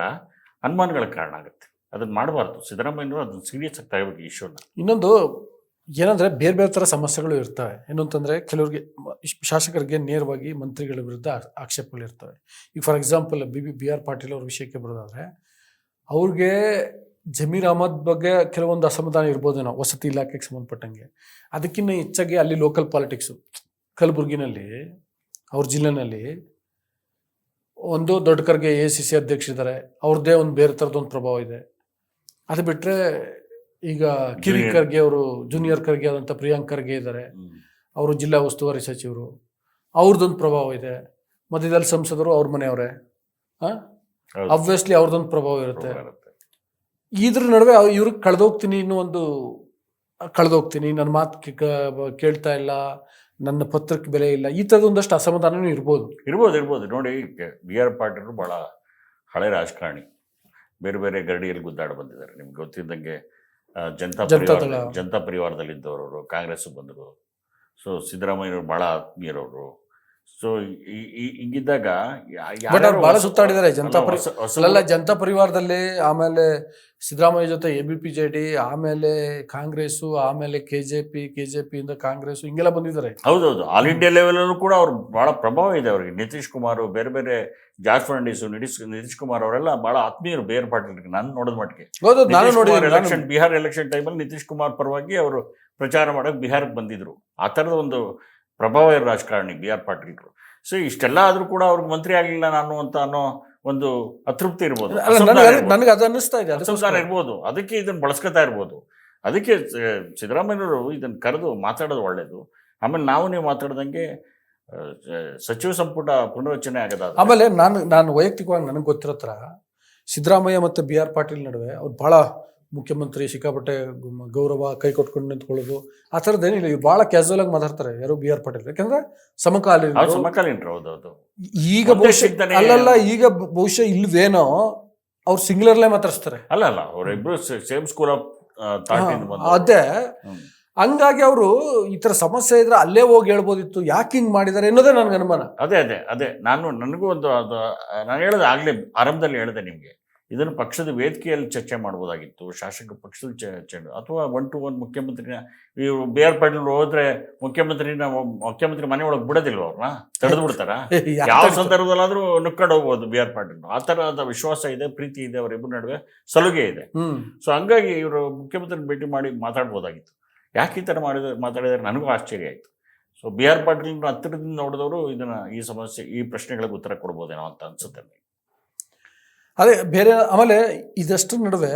ಅನುಮಾನಗಳ ಕಾರಣ ಆಗುತ್ತೆ. ಅದನ್ನು ಮಾಡಬಾರ್ದು. ಸಿದ್ದರಾಮಯ್ಯನವರು ಅದನ್ನು ಸೀರಿಯಸ್ ಆಗಿ ತಗೋಬೇಕು ಈ ಇಶ್ಯೂನ. ಇನ್ನೊಂದು ಏನಂದರೆ, ಬೇರೆ ಬೇರೆ ಥರ ಸಮಸ್ಯೆಗಳು ಇರ್ತವೆ. ಏನು ಅಂತಂದರೆ, ಕೆಲವ್ರಿಗೆ ಶಾಸಕರಿಗೆ ನೇರವಾಗಿ ಮಂತ್ರಿಗಳ ವಿರುದ್ಧ ಆಕ್ಷೇಪಗಳಿರ್ತವೆ. ಈಗ ಫಾರ್ ಎಕ್ಸಾಂಪಲ್ BR ಪಾಟೀಲ್ ಅವ್ರ ವಿಷಯಕ್ಕೆ ಬರೋದಾದರೆ, ಅವ್ರಿಗೆ ಜಮೀರ್ ಅಹಮದ್ ಬಗ್ಗೆ ಕೆಲವೊಂದು ಅಸಮಾಧಾನ ಇರ್ಬೋದೇನೋ, ವಸತಿ ಇಲಾಖೆಗೆ ಸಂಬಂಧಪಟ್ಟಂಗೆ. ಅದಕ್ಕಿಂತ ಹೆಚ್ಚಾಗಿ ಅಲ್ಲಿ ಲೋಕಲ್ ಪಾಲಿಟಿಕ್ಸು, ಕಲಬುರ್ಗಿನಲ್ಲಿ ಅವ್ರ ಜಿಲ್ಲೆನಲ್ಲಿ ಒಂದು ದೊಡ್ಡ ಖರ್ಗೆ ACC ಅಧ್ಯಕ್ಷರಿದ್ದಾರೆ, ಅವ್ರದ್ದೇ ಒಂದು ಬೇರೆ ಥರದೊಂದು ಪ್ರಭಾವ ಇದೆ. ಅದು ಬಿಟ್ಟರೆ ಈಗ ಕಿರಿ ಖರ್ಗೆ ಅವರು ಜೂನಿಯರ್ ಖರ್ಗೆ ಆದಂಥ ಪ್ರಿಯಾಂಕ್ ಖರ್ಗೆ ಇದ್ದಾರೆ, ಅವರು ಜಿಲ್ಲಾ ಉಸ್ತುವಾರಿ ಸಚಿವರು, ಅವ್ರದ್ದೊಂದು ಪ್ರಭಾವ ಇದೆ. ಮಧ್ಯದಲ್ಲಿ ಸಂಸದರು ಅವ್ರ ಮನೆಯವರೇ, ಆಬ್ವಿಯಸ್ಲಿ ಅವ್ರದ್ದೊಂದು ಪ್ರಭಾವ ಇರುತ್ತೆ. ಇದ್ರ ನಡುವೆ ಇವ್ರಿಗೆ ಕಳೆದೋಗ್ತೀನಿ, ನನ್ನ ಮಾತು ಕೇಳ್ತಾ ಇಲ್ಲ, ನನ್ನ ಪತ್ರಕ್ಕೆ ಬೆಲೆ ಇಲ್ಲ, ಈ ಥರದ ಒಂದಷ್ಟು ಅಸಮಾಧಾನವೂ ಇರ್ಬೋದು. ನೋಡಿ, BR ಪಾಟೀಲರು ಭಾಳ ಹಳೆ ರಾಜಕಾರಣಿ, ಬೇರೆ ಬೇರೆ ಗರಡಿಯಲ್ಲಿ ಗುದ್ದಾಡಿ ಬಂದಿದ್ದಾರೆ. ನಿಮ್ಗೆ ಗೊತ್ತಿದ್ದಂಗೆ ಜನತಾ ಪರಿವಾರದಲ್ಲಿದ್ದವರು ಕಾಂಗ್ರೆಸ್ ಬಂದರು. ಸೊ ಸಿದ್ದರಾಮಯ್ಯವರು ಭಾಳ ಆತ್ಮೀಯರವರು. ಸೊ ಹಿಂಗಿದ್ದಾಗ ಬಟ್ ಅವ್ರು ಬಹಳ ಸುತ್ತಾಡಿದ್ದಾರೆ ಜನತಾ ಪರಿವಾರದಲ್ಲಿ, ಆಮೇಲೆ ಸಿದ್ದರಾಮಯ್ಯ ಜೊತೆ ABPJD, ಆಮೇಲೆ ಕಾಂಗ್ರೆಸ್ಸು, ಆಮೇಲೆ KJP ಇಂದ ಕಾಂಗ್ರೆಸ್, ಹಿಂಗೆಲ್ಲ ಬಂದಿದ್ದಾರೆ. ಹೌದೌದು, ಆಲ್ ಇಂಡಿಯಾ ಲೆವೆಲಲ್ಲೂ ಕೂಡ ಅವ್ರು ಭಾಳ ಪ್ರಭಾವ ಇದೆ ಅವರಿಗೆ. ನಿತೀಶ್ ಕುಮಾರ್, ಬೇರೆ ಬೇರೆ ಜಾರ್ಜ್ ಫರ್ನಾಂಡಿಸ್, ನಿತೀಶ್ ಕುಮಾರ್ ಅವರೆಲ್ಲ ಭಾಳ ಆತ್ಮೀಯರು ಬೇರೆ ಪಾರ್ಟಿಗೆ. ನಾನು ನೋಡಿದ ಮಟ್ಟಿಗೆ ಬಿಹಾರ್ ಎಲೆಕ್ಷನ್ ಟೈಮಲ್ಲಿ ನಿತೀಶ್ ಕುಮಾರ್ ಪರವಾಗಿ ಅವರು ಪ್ರಚಾರ ಮಾಡೋಕೆ ಬಿಹಾರಕ್ಕೆ ಬಂದಿದ್ರು. ಆ ಥರದ ಒಂದು ಪ್ರಭಾವ ಇರೋ ರಾಜಕಾರಣಿ BR ಪಾಟೀಲ್ರು. ಸೊ ಇಷ್ಟೆಲ್ಲ ಆದರೂ ಕೂಡ ಅವ್ರಿಗೆ ಮಂತ್ರಿ ಆಗಲಿಲ್ಲ ನಾನು ಅನ್ನೋ ಒಂದು ಅತೃಪ್ತಿ ಇರ್ಬೋದು, ನನಗೆ ಅದು ಅನ್ನಿಸ್ತಾ ಇದೆ, ಅಸಮಾಧಾನ ಇರ್ಬೋದು. ಅದಕ್ಕೆ ಇದನ್ನು ಬಳಸ್ಕೊತಾ ಇರ್ಬೋದು. ಅದಕ್ಕೆ ಸಿದ್ದರಾಮಯ್ಯವರು ಇದನ್ನು ಕರೆದು ಮಾತಾಡೋದು ಒಳ್ಳೇದು. ಆಮೇಲೆ ನೀವು ಮಾತಾಡ್ದಂಗೆ ಸಚಿವ ಸಂಪುಟ ಪುನರ್ರಚನೆ ಆಗೋದಾದ್ರೆ, ಆಮೇಲೆ ನಾನು ವೈಯಕ್ತಿಕವಾಗಿ ನನಗೆ ಗೊತ್ತಿರೋ ಥರ ಸಿದ್ದರಾಮಯ್ಯ ಮತ್ತು BR ಪಾಟೀಲ್ ನಡುವೆ ಅವ್ರು ಭಾಳ ಮುಖ್ಯಮಂತ್ರಿ ಸಿಕ್ಕಾಪಟ್ಟೆ ಗೌರವ, ಕೈ ಕೊಟ್ಕೊಂಡು ನಿಂತ್ಕೊಳ್ಳೋದು, ಆ ಥರದ್ದೇನಿಲ್ಲ. ಇವ್ರು ಭಾಳ ಕ್ಯಾಸುವಲ್ ಆಗಿ ಮಾತಾಡ್ತಾರೆ ಯಾರು BR ಪಾಟೀಲ್, ಯಾಕಂದ್ರೆ ಸಮಕಾಲೀನರು. ಹೌದೌದು. ಈಗ ಈಗ ಬಹುಶಃ ಇಲ್ವೇನೋ ಅವ್ರು ಸಿಂಗ್ಲರ್ಲೇ ಮಾತಾಡ್ತಾರೆ. ಅಲ್ಲ ಅವರಿಬ್ರು ಸೇಮ್ ಸ್ಕೂಲ್ ಆಫ್ ಅದೇ. ಹಂಗಾಗಿ ಅವರು ಈ ತರ ಸಮಸ್ಯೆ ಇದ್ರೆ ಅಲ್ಲೇ ಹೋಗಿ ಹೇಳ್ಬೋದಿತ್ತು, ಯಾಕೆ ಹಿಂಗ್ ಮಾಡಿದ್ದಾರೆ ಅನ್ನೋದೇ ನನ್ಗೆ ಅನುಮಾನ. ಅದೇ ನನಗೂ ಒಂದು ನಾನು ಹೇಳಿದೆ ಆಗ್ಲೇ ಆರಂಭದಲ್ಲಿ ಹೇಳಿದೆ ನಿಮ್ಗೆ, ಇದನ್ನು ಪಕ್ಷದ ವೇದಿಕೆಯಲ್ಲಿ ಚರ್ಚೆ ಮಾಡ್ಬೋದಾಗಿತ್ತು, ಶಾಸಕ ಪಕ್ಷದ ಚರ್ಚೆ, ಅಥವಾ 1-to-1 ಮುಖ್ಯಮಂತ್ರಿನ ಇವರು BR ಪಾಟೀಲ್ ಹೋದ್ರೆ ಮುಖ್ಯಮಂತ್ರಿ ಮನೆ ಒಳಗೆ ಬಿಡೋದಿಲ್ವ, ಅವ್ರನ್ನ ತಡೆದು ಬಿಡ್ತಾರ? ಯಾವ ಸಂದರ್ಭದಲ್ಲಾದ್ರೂ ನುಕ್ಕೊಂಡು ಹೋಗ್ಬೋದು BR ಪಾಟೀಲ್. ಆ ತರಹದ ವಿಶ್ವಾಸ ಇದೆ, ಪ್ರೀತಿ ಇದೆ, ಅವರಿಬ್ಬರ ನಡುವೆ ಸಲುಗೆ ಇದೆ. ಸೊ ಹಂಗಾಗಿ ಇವರು ಮುಖ್ಯಮಂತ್ರಿ ಭೇಟಿ ಮಾಡಿ ಮಾತಾಡ್ಬೋದಾಗಿತ್ತು. ಯಾಕೆ ಈ ಥರ ಮಾತಾಡಿದರೆ ನನಗೂ ಆಶ್ಚರ್ಯ ಆಯಿತು. ಸೊ BR ಪಾಟೀಲ್ ಹತ್ತಿರದಿಂದ ನೋಡಿದವರು ಈ ಸಮಸ್ಯೆ, ಈ ಪ್ರಶ್ನೆಗಳಿಗೆ ಉತ್ತರ ಕೊಡ್ಬೋದೇನೋ ಅಂತ ಅನ್ಸುತ್ತೆ. ಅದೇ ಬೇರೆ. ಆಮೇಲೆ ಇದಷ್ಟು ನಡುವೆ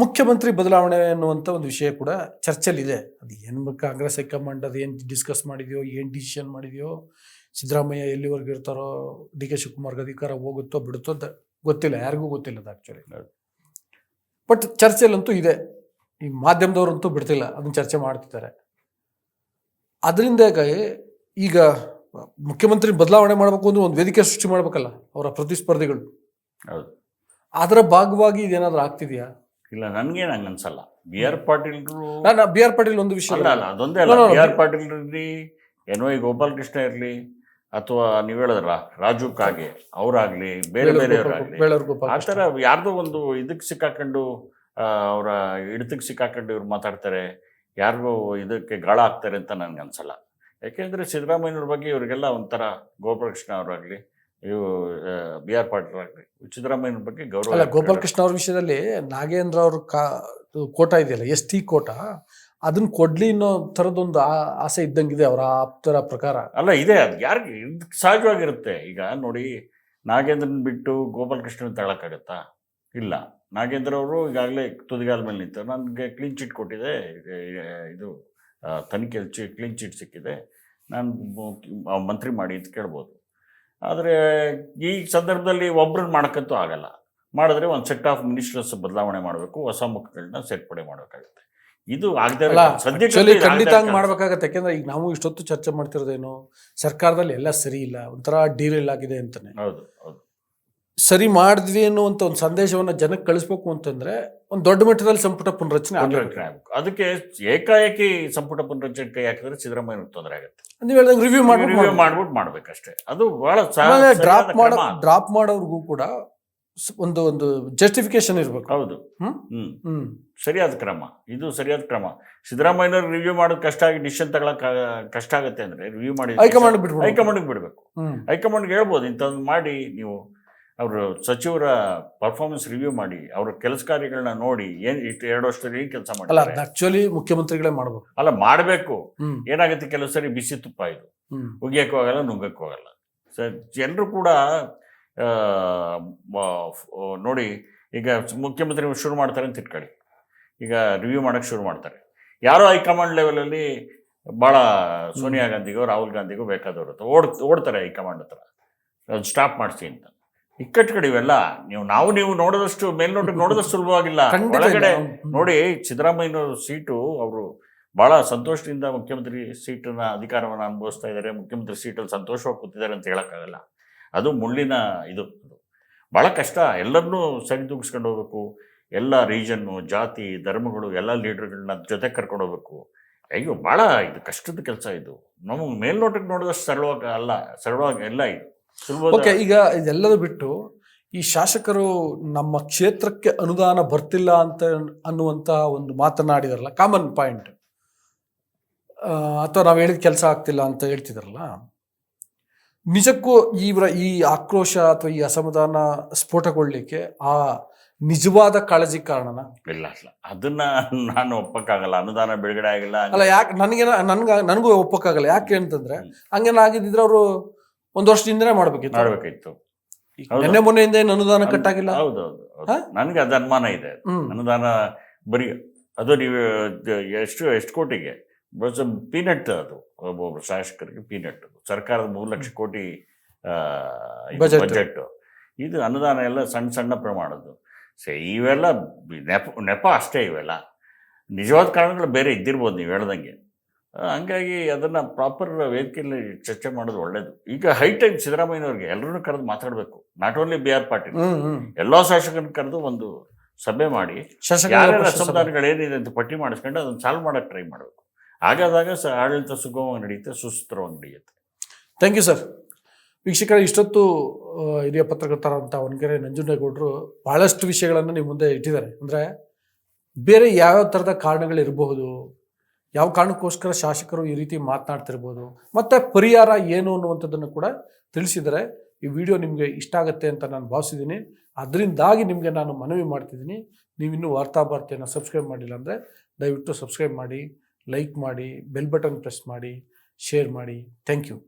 ಮುಖ್ಯಮಂತ್ರಿ ಬದಲಾವಣೆ ಅನ್ನುವಂಥ ಒಂದು ವಿಷಯ ಕೂಡ ಚರ್ಚೆಯಲ್ಲಿದೆ. ಅದು ಏನು ಕಾಂಗ್ರೆಸ್ ಹೈಕಮಾಂಡ್ ಅದು ಏನು ಡಿಸ್ಕಸ್ ಮಾಡಿದೆಯೋ, ಏನು ಡಿಸಿಷನ್ ಮಾಡಿದೆಯೋ, ಸಿದ್ದರಾಮಯ್ಯ ಎಲ್ಲಿವರೆಗೂ ಇರ್ತಾರೋ, DK ಶಿವಕುಮಾರ್ಗೆ ಅಧಿಕಾರ ಹೋಗುತ್ತೋ ಬಿಡುತ್ತೋ ಅಂತ ಗೊತ್ತಿಲ್ಲ, ಯಾರಿಗೂ ಗೊತ್ತಿಲ್ಲ ಅದು ಆ್ಯಕ್ಚುಲಿ. ಬಟ್ ಚರ್ಚೆಯಲ್ಲಂತೂ ಇದೆ, ಈ ಮಾಧ್ಯಮದವರಂತೂ ಬಿಡ್ತಿಲ್ಲ, ಅದನ್ನ ಚರ್ಚೆ ಮಾಡ್ತಿದ್ದಾರೆ. ಅದರಿಂದಾಗಿ ಈಗ ಮುಖ್ಯಮಂತ್ರಿ ಬದಲಾವಣೆ ಮಾಡಬೇಕು ಅಂದ್ರೆ ಒಂದು ವೇದಿಕೆ ಸೃಷ್ಟಿ ಮಾಡ್ಬೇಕಲ್ಲ ಅವರ ಪ್ರತಿಸ್ಪರ್ಧಿಗಳು. ಹೌದು, ಅದರ ಭಾಗವಾಗಿ ಇದೇನಾದ್ರೂ ಆಗ್ತಿದೆಯಾ? ಇಲ್ಲ, ನನ್ಗೇನು ಹಂಗೆ ಅನ್ಸಲ್ಲ. BR ಪಾಟೀಲ್ರು, BR ಪಾಟೀಲ್ ಒಂದು ವಿಷಯ ಅಲ್ಲ ಅದೊಂದೇ ಅಲ್ಲ. BR ಪಾಟೀಲ್ ಇರಲಿ, NY ಗೋಪಾಲಕೃಷ್ಣ ಇರಲಿ, ಅಥವಾ ನೀವು ಹೇಳಿದ್ರಲ್ಲ ರಾಜು ಕಾಗೆ ಅವರಾಗ್ಲಿ, ಬೇರೆ ಬೇರೆಯವರಾಗ್ಲಿ, ಆ ಥರ ಯಾರ್ದೋ ಒಂದು ಇದಕ್ಕೆ ಸಿಕ್ಕಾಕೊಂಡು, ಅವರ ಹಿಡಿತಕ್ಕೆ ಸಿಕ್ಕಾಕೊಂಡು ಇವ್ರು ಮಾತಾಡ್ತಾರೆ, ಯಾರಿಗೂ ಇದಕ್ಕೆ ಗಾಳ ಆಗ್ತಾರೆ ಅಂತ ನನ್ಗೆ ಅನ್ಸಲ್ಲ. ಯಾಕೆಂದರೆ ಸಿದ್ದರಾಮಯ್ಯವ್ರ ಬಗ್ಗೆ ಇವರಿಗೆಲ್ಲ ಒಂಥರ, ಗೋಪಾಲಕೃಷ್ಣ ಅವರಾಗಲಿ, ಇವು BR ಪಾಟೀಲ್ ಆಗಲಿ, ಸಿದ್ದರಾಮಯ್ಯನ ಬಗ್ಗೆ ಗೌರವ. ಅಲ್ಲ, ಗೋಪಾಲಕೃಷ್ಣ ಅವ್ರ ವಿಷಯದಲ್ಲಿ ನಾಗೇಂದ್ರ ಅವ್ರ ಕೋಟ ಇದೆಯಲ್ಲ, ST ಕೋಟ, ಅದನ್ನ ಕೊಡ್ಲಿ ಅನ್ನೋ ಥರದೊಂದು ಆಸೆ ಇದ್ದಂಗಿದೆ ಅವರ ಆಪ್ತರ ಪ್ರಕಾರ. ಅಲ್ಲ ಇದೆ, ಅದು ಯಾರಿಗೆ ಸಹಜವಾಗಿರುತ್ತೆ. ಈಗ ನೋಡಿ, ನಾಗೇಂದ್ರನ್ ಬಿಟ್ಟು ಗೋಪಾಲಕೃಷ್ಣನ್ ತಗೊಳಕ್ಕಾಗತ್ತಾ? ಇಲ್ಲ. ನಾಗೇಂದ್ರ ಅವರು ಈಗಾಗಲೇ ತುದಿಗಾಲ ಮೇಲೆ ನಿಂತು, ನನಗೆ ಕ್ಲೀನ್ ಚಿಟ್ ಕೊಟ್ಟಿದೆ, ಇದು ತನಿಖೆಯಲ್ಲಿ ಕ್ಲೀನ್ ಚಿಟ್ ಸಿಕ್ಕಿದೆ, ನಾನು ಮಂತ್ರಿ ಮಾಡಿ ಅಂತ ಕೇಳ್ಬೋದು. ಆದರೆ ಈ ಸಂದರ್ಭದಲ್ಲಿ ಒಬ್ಬರನ್ನ ಮಾಡೋಕ್ಕಂತೂ ಆಗಲ್ಲ. ಮಾಡಿದ್ರೆ ಒಂದು ಸೆಟ್ ಆಫ್ ಮಿನಿಸ್ಟರ್ಸ್ ಬದಲಾವಣೆ ಮಾಡಬೇಕು, ಹೊಸ ಮುಖಗಳನ್ನ ಸೇರ್ಪಡೆ ಮಾಡಬೇಕಾಗುತ್ತೆ. ಇದು ಆಗದೆ ಖಂಡಿತ ಹಂಗೆ ಮಾಡ್ಬೇಕಾಗತ್ತೆ. ಯಾಕೆಂದ್ರೆ ಈಗ ನಾವು ಇಷ್ಟೊತ್ತು ಚರ್ಚೆ ಮಾಡ್ತಿರೋದೇನು, ಸರ್ಕಾರದಲ್ಲಿ ಎಲ್ಲ ಸರಿ ಇಲ್ಲ, ಒಂಥರ ಡೀರೇಲ್ ಆಗಿದೆ ಅಂತಾನೆ. ಹೌದು, ಸರಿ ಮಾಡಿದ್ವಿ ಅನ್ನುವಂಥ ಒಂದು ಸಂದೇಶವನ್ನು ಜನಕ್ಕೆ ಕಳಿಸ್ಬೇಕು ಅಂತಂದ್ರೆ ಒಂದು ದೊಡ್ಡ ಮಟ್ಟದಲ್ಲಿ ಸಂಪುಟ ಪುನರಚನೆ ಆಗಬೇಕು. ಅದಕ್ಕೆ ಏಕಾಏಕಿ ಸಂಪುಟ ಪುನರಚನೆ ಕೈ ಹಾಕಿದ್ರೆ ಸಿದ್ದರಾಮಯ್ಯ ತೊಂದರೆ ಆಗುತ್ತೆ. ನೀವು ಹೇಳ್ದಂಗೆ ರಿವ್ಯೂ ಮಾಡ್ಬಿಟ್ಟು ಮಾಡ್ಬೇಕಷ್ಟೇ. ಅದು ಬಹಳ ಡ್ರಾಪ್ ಮಾಡೋರ್ಗೂ ಕೂಡ ಒಂದು ಜಸ್ಟಿಫಿಕೇಶನ್ ಇರಬೇಕು. ಹೌದು, ಸರಿಯಾದ ಕ್ರಮ, ಇದು ಸರಿಯಾದ ಕ್ರಮ. ಸಿದ್ದರಾಮಯ್ಯನವ್ರು ರಿವ್ಯೂ ಮಾಡೋದು ಕಷ್ಟ ಆಗಿ ಡಿಸಿಷನ್ ತಗೊಳಕ್ ಕಷ್ಟ ಆಗುತ್ತೆ ಅಂದ್ರೆ ರಿವ್ಯೂ ಮಾಡಿ ಹೈಕಮಾಂಡ್ಗೆ ಬಿಡಬೇಕು. ಹೈಕಮಾಂಡ್ಗೆ ಹೇಳ್ಬೋದು, ಇಂಥದ್ದು ಮಾಡಿ ನೀವು ಅವರು ಸಚಿವರ ಪರ್ಫಾರ್ಮೆನ್ಸ್ ರಿವ್ಯೂ ಮಾಡಿ, ಅವ್ರ ಕೆಲಸ ಕಾರ್ಯಗಳನ್ನ ನೋಡಿ, ಇಷ್ಟು 2 ವರ್ಷದಲ್ಲಿ ಏನು ಕೆಲಸ ಮಾಡಿ. ಆಕ್ಚುಲಿ ಮುಖ್ಯಮಂತ್ರಿಗಳೇ ಮಾಡಬೇಕು. ಅಲ್ಲ, ಮಾಡಬೇಕು. ಏನಾಗುತ್ತೆ, ಕೆಲವು ಸರಿ ಬಿಸಿ ತುಪ್ಪ ಇದು, ಉಗಿಯಕ್ಕೂ ಆಗಲ್ಲ, ನುಗ್ಗಕ್ಕೂ ಆಗಲ್ಲ. ಜನರು ಕೂಡ ನೋಡಿ, ಈಗ ಮುಖ್ಯಮಂತ್ರಿ ಶುರು ಮಾಡ್ತಾರೆ ಅಂತ ಇಟ್ಕೊಳ್ಳಿ, ಈಗ ರಿವ್ಯೂ ಮಾಡೋಕ್ಕೆ ಶುರು ಮಾಡ್ತಾರೆ. ಯಾರೋ ಹೈಕಮಾಂಡ್ ಲೆವೆಲಲ್ಲಿ ಭಾಳ ಸೋನಿಯಾ ಗಾಂಧಿಗೋ ರಾಹುಲ್ ಗಾಂಧಿಗೋ ಬೇಕಾದವರು ಓಡ್ತಾರೆ ಹೈಕಮಾಂಡ್ ಹತ್ರ, ಸ್ಟಾಪ್ ಮಾಡಿಸಿ ಅಂತ. ಇಕ್ಕಟ್ಟು ಇವೆಲ್ಲ ನೀವು ನೋಡಿದಷ್ಟು ಮೇಲ್ನೋಟಕ್ಕೆ ನೋಡಿದಷ್ಟು ಸುಲಭವಾಗಿಲ್ಲ. ಒಳಗಡೆ ನೋಡಿ, ಸಿದ್ದರಾಮಯ್ಯನವ್ರ ಸೀಟು, ಅವರು ಭಾಳ ಸಂತೋಷದಿಂದ ಮುಖ್ಯಮಂತ್ರಿ ಸೀಟನ್ನ ಅಧಿಕಾರವನ್ನು ಅನುಭವಿಸ್ತಾ ಇದ್ದಾರೆ, ಮುಖ್ಯಮಂತ್ರಿ ಸೀಟಲ್ಲಿ ಸಂತೋಷವಾಗಿ ಕೂತಿದ್ದಾರೆ ಅಂತ ಹೇಳೋಕ್ಕಾಗಲ್ಲ. ಅದು ಮುಳ್ಳಿನ ಇದು. ಭಾಳ ಕಷ್ಟ. ಎಲ್ಲರನ್ನೂ ಸರಿದೂಗಿಸ್ಕೊಂಡು ಹೋಗ್ಬೇಕು. ಎಲ್ಲ ರೀಜನ್ನು, ಜಾತಿ, ಧರ್ಮಗಳು ಎಲ್ಲ ಲೀಡರ್ಗಳನ್ನ ಜೊತೆ ಕರ್ಕೊಂಡು ಹೋಗ್ಬೇಕು. ಅಯ್ಯೋ ಭಾಳ ಇದು ಕಷ್ಟದ ಕೆಲಸ ಇದು. ನಮಗೆ ಮೇಲ್ನೋಟಕ್ಕೆ ನೋಡಿದಷ್ಟು ಸರಳವಾಗಿ ಎಲ್ಲ ಇದು ಸುಲಭ. ಓಕೆ, ಈಗ ಇದೆಲ್ಲದೂ ಬಿಟ್ಟು ಈ ಶಾಸಕರು ನಮ್ಮ ಕ್ಷೇತ್ರಕ್ಕೆ ಅನುದಾನ ಬರ್ತಿಲ್ಲ ಅಂತ ಅನ್ನುವಂತಹ ಒಂದು ಮಾತನಾಡಿದಾರಲ್ಲ, ಕಾಮನ್ ಪಾಯಿಂಟ್, ಅಥವಾ ನಾವು ಹೇಳಿದ ಕೆಲಸ ಆಗ್ತಿಲ್ಲ ಅಂತ ಹೇಳ್ತಿದಾರಲ್ಲ, ನಿಜಕ್ಕೂ ಈ ಆಕ್ರೋಶ ಅಥವಾ ಈ ಅಸಮಾಧಾನ ಸ್ಫೋಟಗೊಳ್ಳಿಕ್ಕೆ ಆ ನಿಜವಾದ ಕಾಳಜಿ ಕಾರಣನ? ಇಲ್ಲ ಅದನ್ನ ನಾನು ಒಪ್ಪಕ್ಕಾಗಲ್ಲ. ಅನುದಾನ ಬಿಡುಗಡೆ ಆಗಿಲ್ಲ ಅಲ್ಲ, ಯಾಕೆ ನನಗೂ ಒಪ್ಪಕ್ಕಾಗಲ್ಲ. ಯಾಕೆ ಅಂತಂದ್ರೆ ಹಂಗೇನಾಗಿದ್ದಿದ್ರೆ ಅವರು ಒಂದು ವರ್ಷದಿಂದನೇ ಮಾಡ್ಬೇಕಿತ್ತು. ನೆನ್ನೆ ಮೊನ್ನೆಯಿಂದ ಏನು ಅನುದಾನ ಕಟ್ಟಾಗಿಲ್ಲ. ಹೌದೌದು, ನನಗೆ ಅದು ಅನುಮಾನ ಇದೆ. ಅನುದಾನ ಬರೀ ಅದು ನೀವು ಎಷ್ಟು ಕೋಟಿಗೆ ಪೀನಟ್, ಅದು ಒಬ್ಬೊಬ್ರು ಶಾಸಕರಿಗೆ ಪೀನಟ್. ಸರ್ಕಾರದ 3 ಲಕ್ಷ ಕೋಟಿ ಬಜೆಟ್. ಇದು ಅನುದಾನ ಎಲ್ಲ ಸಣ್ಣ ಪ್ರಮಾಣದ್ದು. ಇವೆಲ್ಲ ನೆಪ ಅಷ್ಟೇ. ಇವೆಲ್ಲ ನಿಜವಾದ ಕಾರಣಗಳು ಬೇರೆ ಇದ್ದಿರ್ಬೋದು ನೀವು ಹೇಳ್ದಂಗೆ. ಹಂಗಾಗಿ ಅದನ್ನು ಪ್ರಾಪರ್ ವೇದಿಕೆಯಲ್ಲಿ ಚರ್ಚೆ ಮಾಡೋದು ಒಳ್ಳೇದು. ಈಗ ಹೈಟೈಮ್ ಸಿದ್ದರಾಮಯ್ಯನವ್ರಿಗೆ ಎಲ್ಲರನ್ನೂ ಕರೆದು ಮಾತಾಡಬೇಕು. Not only B R Patil, ಎಲ್ಲ ಶಾಸಕರನ್ನ ಕರೆದು ಒಂದು ಸಭೆ ಮಾಡಿ ಯಾರ್ಯಾರ ಅಸಮಾಧಾನಗಳೇನಿದೆ ಅಂತ ಪಟ್ಟಿ ಮಾಡಿಸ್ಕೊಂಡು ಅದನ್ನು ಸಾಲ್ವ್ ಮಾಡೋಕ್ಕೆ ಟ್ರೈ ಮಾಡಬೇಕು. ಹಾಗಾದಾಗ ಆಡಳಿತ ಸುಗಮವಾಗಿ ನಡೆಯುತ್ತೆ, ಸುಸೂತ್ರವಾಗಿ ನಡೆಯುತ್ತೆ. Thank you sir. ವೀಕ್ಷಕರೇ, ಇಷ್ಟೊತ್ತು ಹಿರಿಯ ಪತ್ರಕರ್ತರಂಥ ಹೊನ್ಗೆರೆ ನಂಜುಂಡೇಗೌಡರು ಭಾಳಷ್ಟು ವಿಷಯಗಳನ್ನು ನಿಮ್ಮ ಮುಂದೆ ಇಟ್ಟಿದ್ದಾರೆ. ಅಂದರೆ ಬೇರೆ ಯಾವ್ಯಾವ ಥರದ ಕಾರಣಗಳಿರಬಹುದು, ಯಾವ ಕಾರಣಕ್ಕೋಸ್ಕರ ಶಾಸಕರು ಈ ರೀತಿ ಮಾತನಾಡ್ತಿರ್ಬೋದು, ಮತ್ತು ಪರಿಹಾರ ಏನು ಅನ್ನುವಂಥದ್ದನ್ನು ಕೂಡ ತಿಳಿಸಿದ್ದಾರೆ. ಈ ವಿಡಿಯೋ ನಿಮಗೆ ಇಷ್ಟ ಆಗುತ್ತೆ ಅಂತ ನಾನು ಭಾವಿಸಿದ್ದೀನಿ. ಅದರಿಂದಾಗಿ ನಿಮಗೆ ನಾನು ಮನವಿ ಮಾಡ್ತಿದ್ದೀನಿ, ನೀವಿನ್ನೂ ವಾರ್ತಾಭಾರತಿಯನ್ನು ಸಬ್ಸ್ಕ್ರೈಬ್ ಮಾಡಿಲ್ಲ ಅಂದರೆ ದಯವಿಟ್ಟು ಸಬ್ಸ್ಕ್ರೈಬ್ ಮಾಡಿ, ಲೈಕ್ ಮಾಡಿ, ಬೆಲ್ ಬಟನ್ ಪ್ರೆಸ್ ಮಾಡಿ, ಶೇರ್ ಮಾಡಿ. Thank you.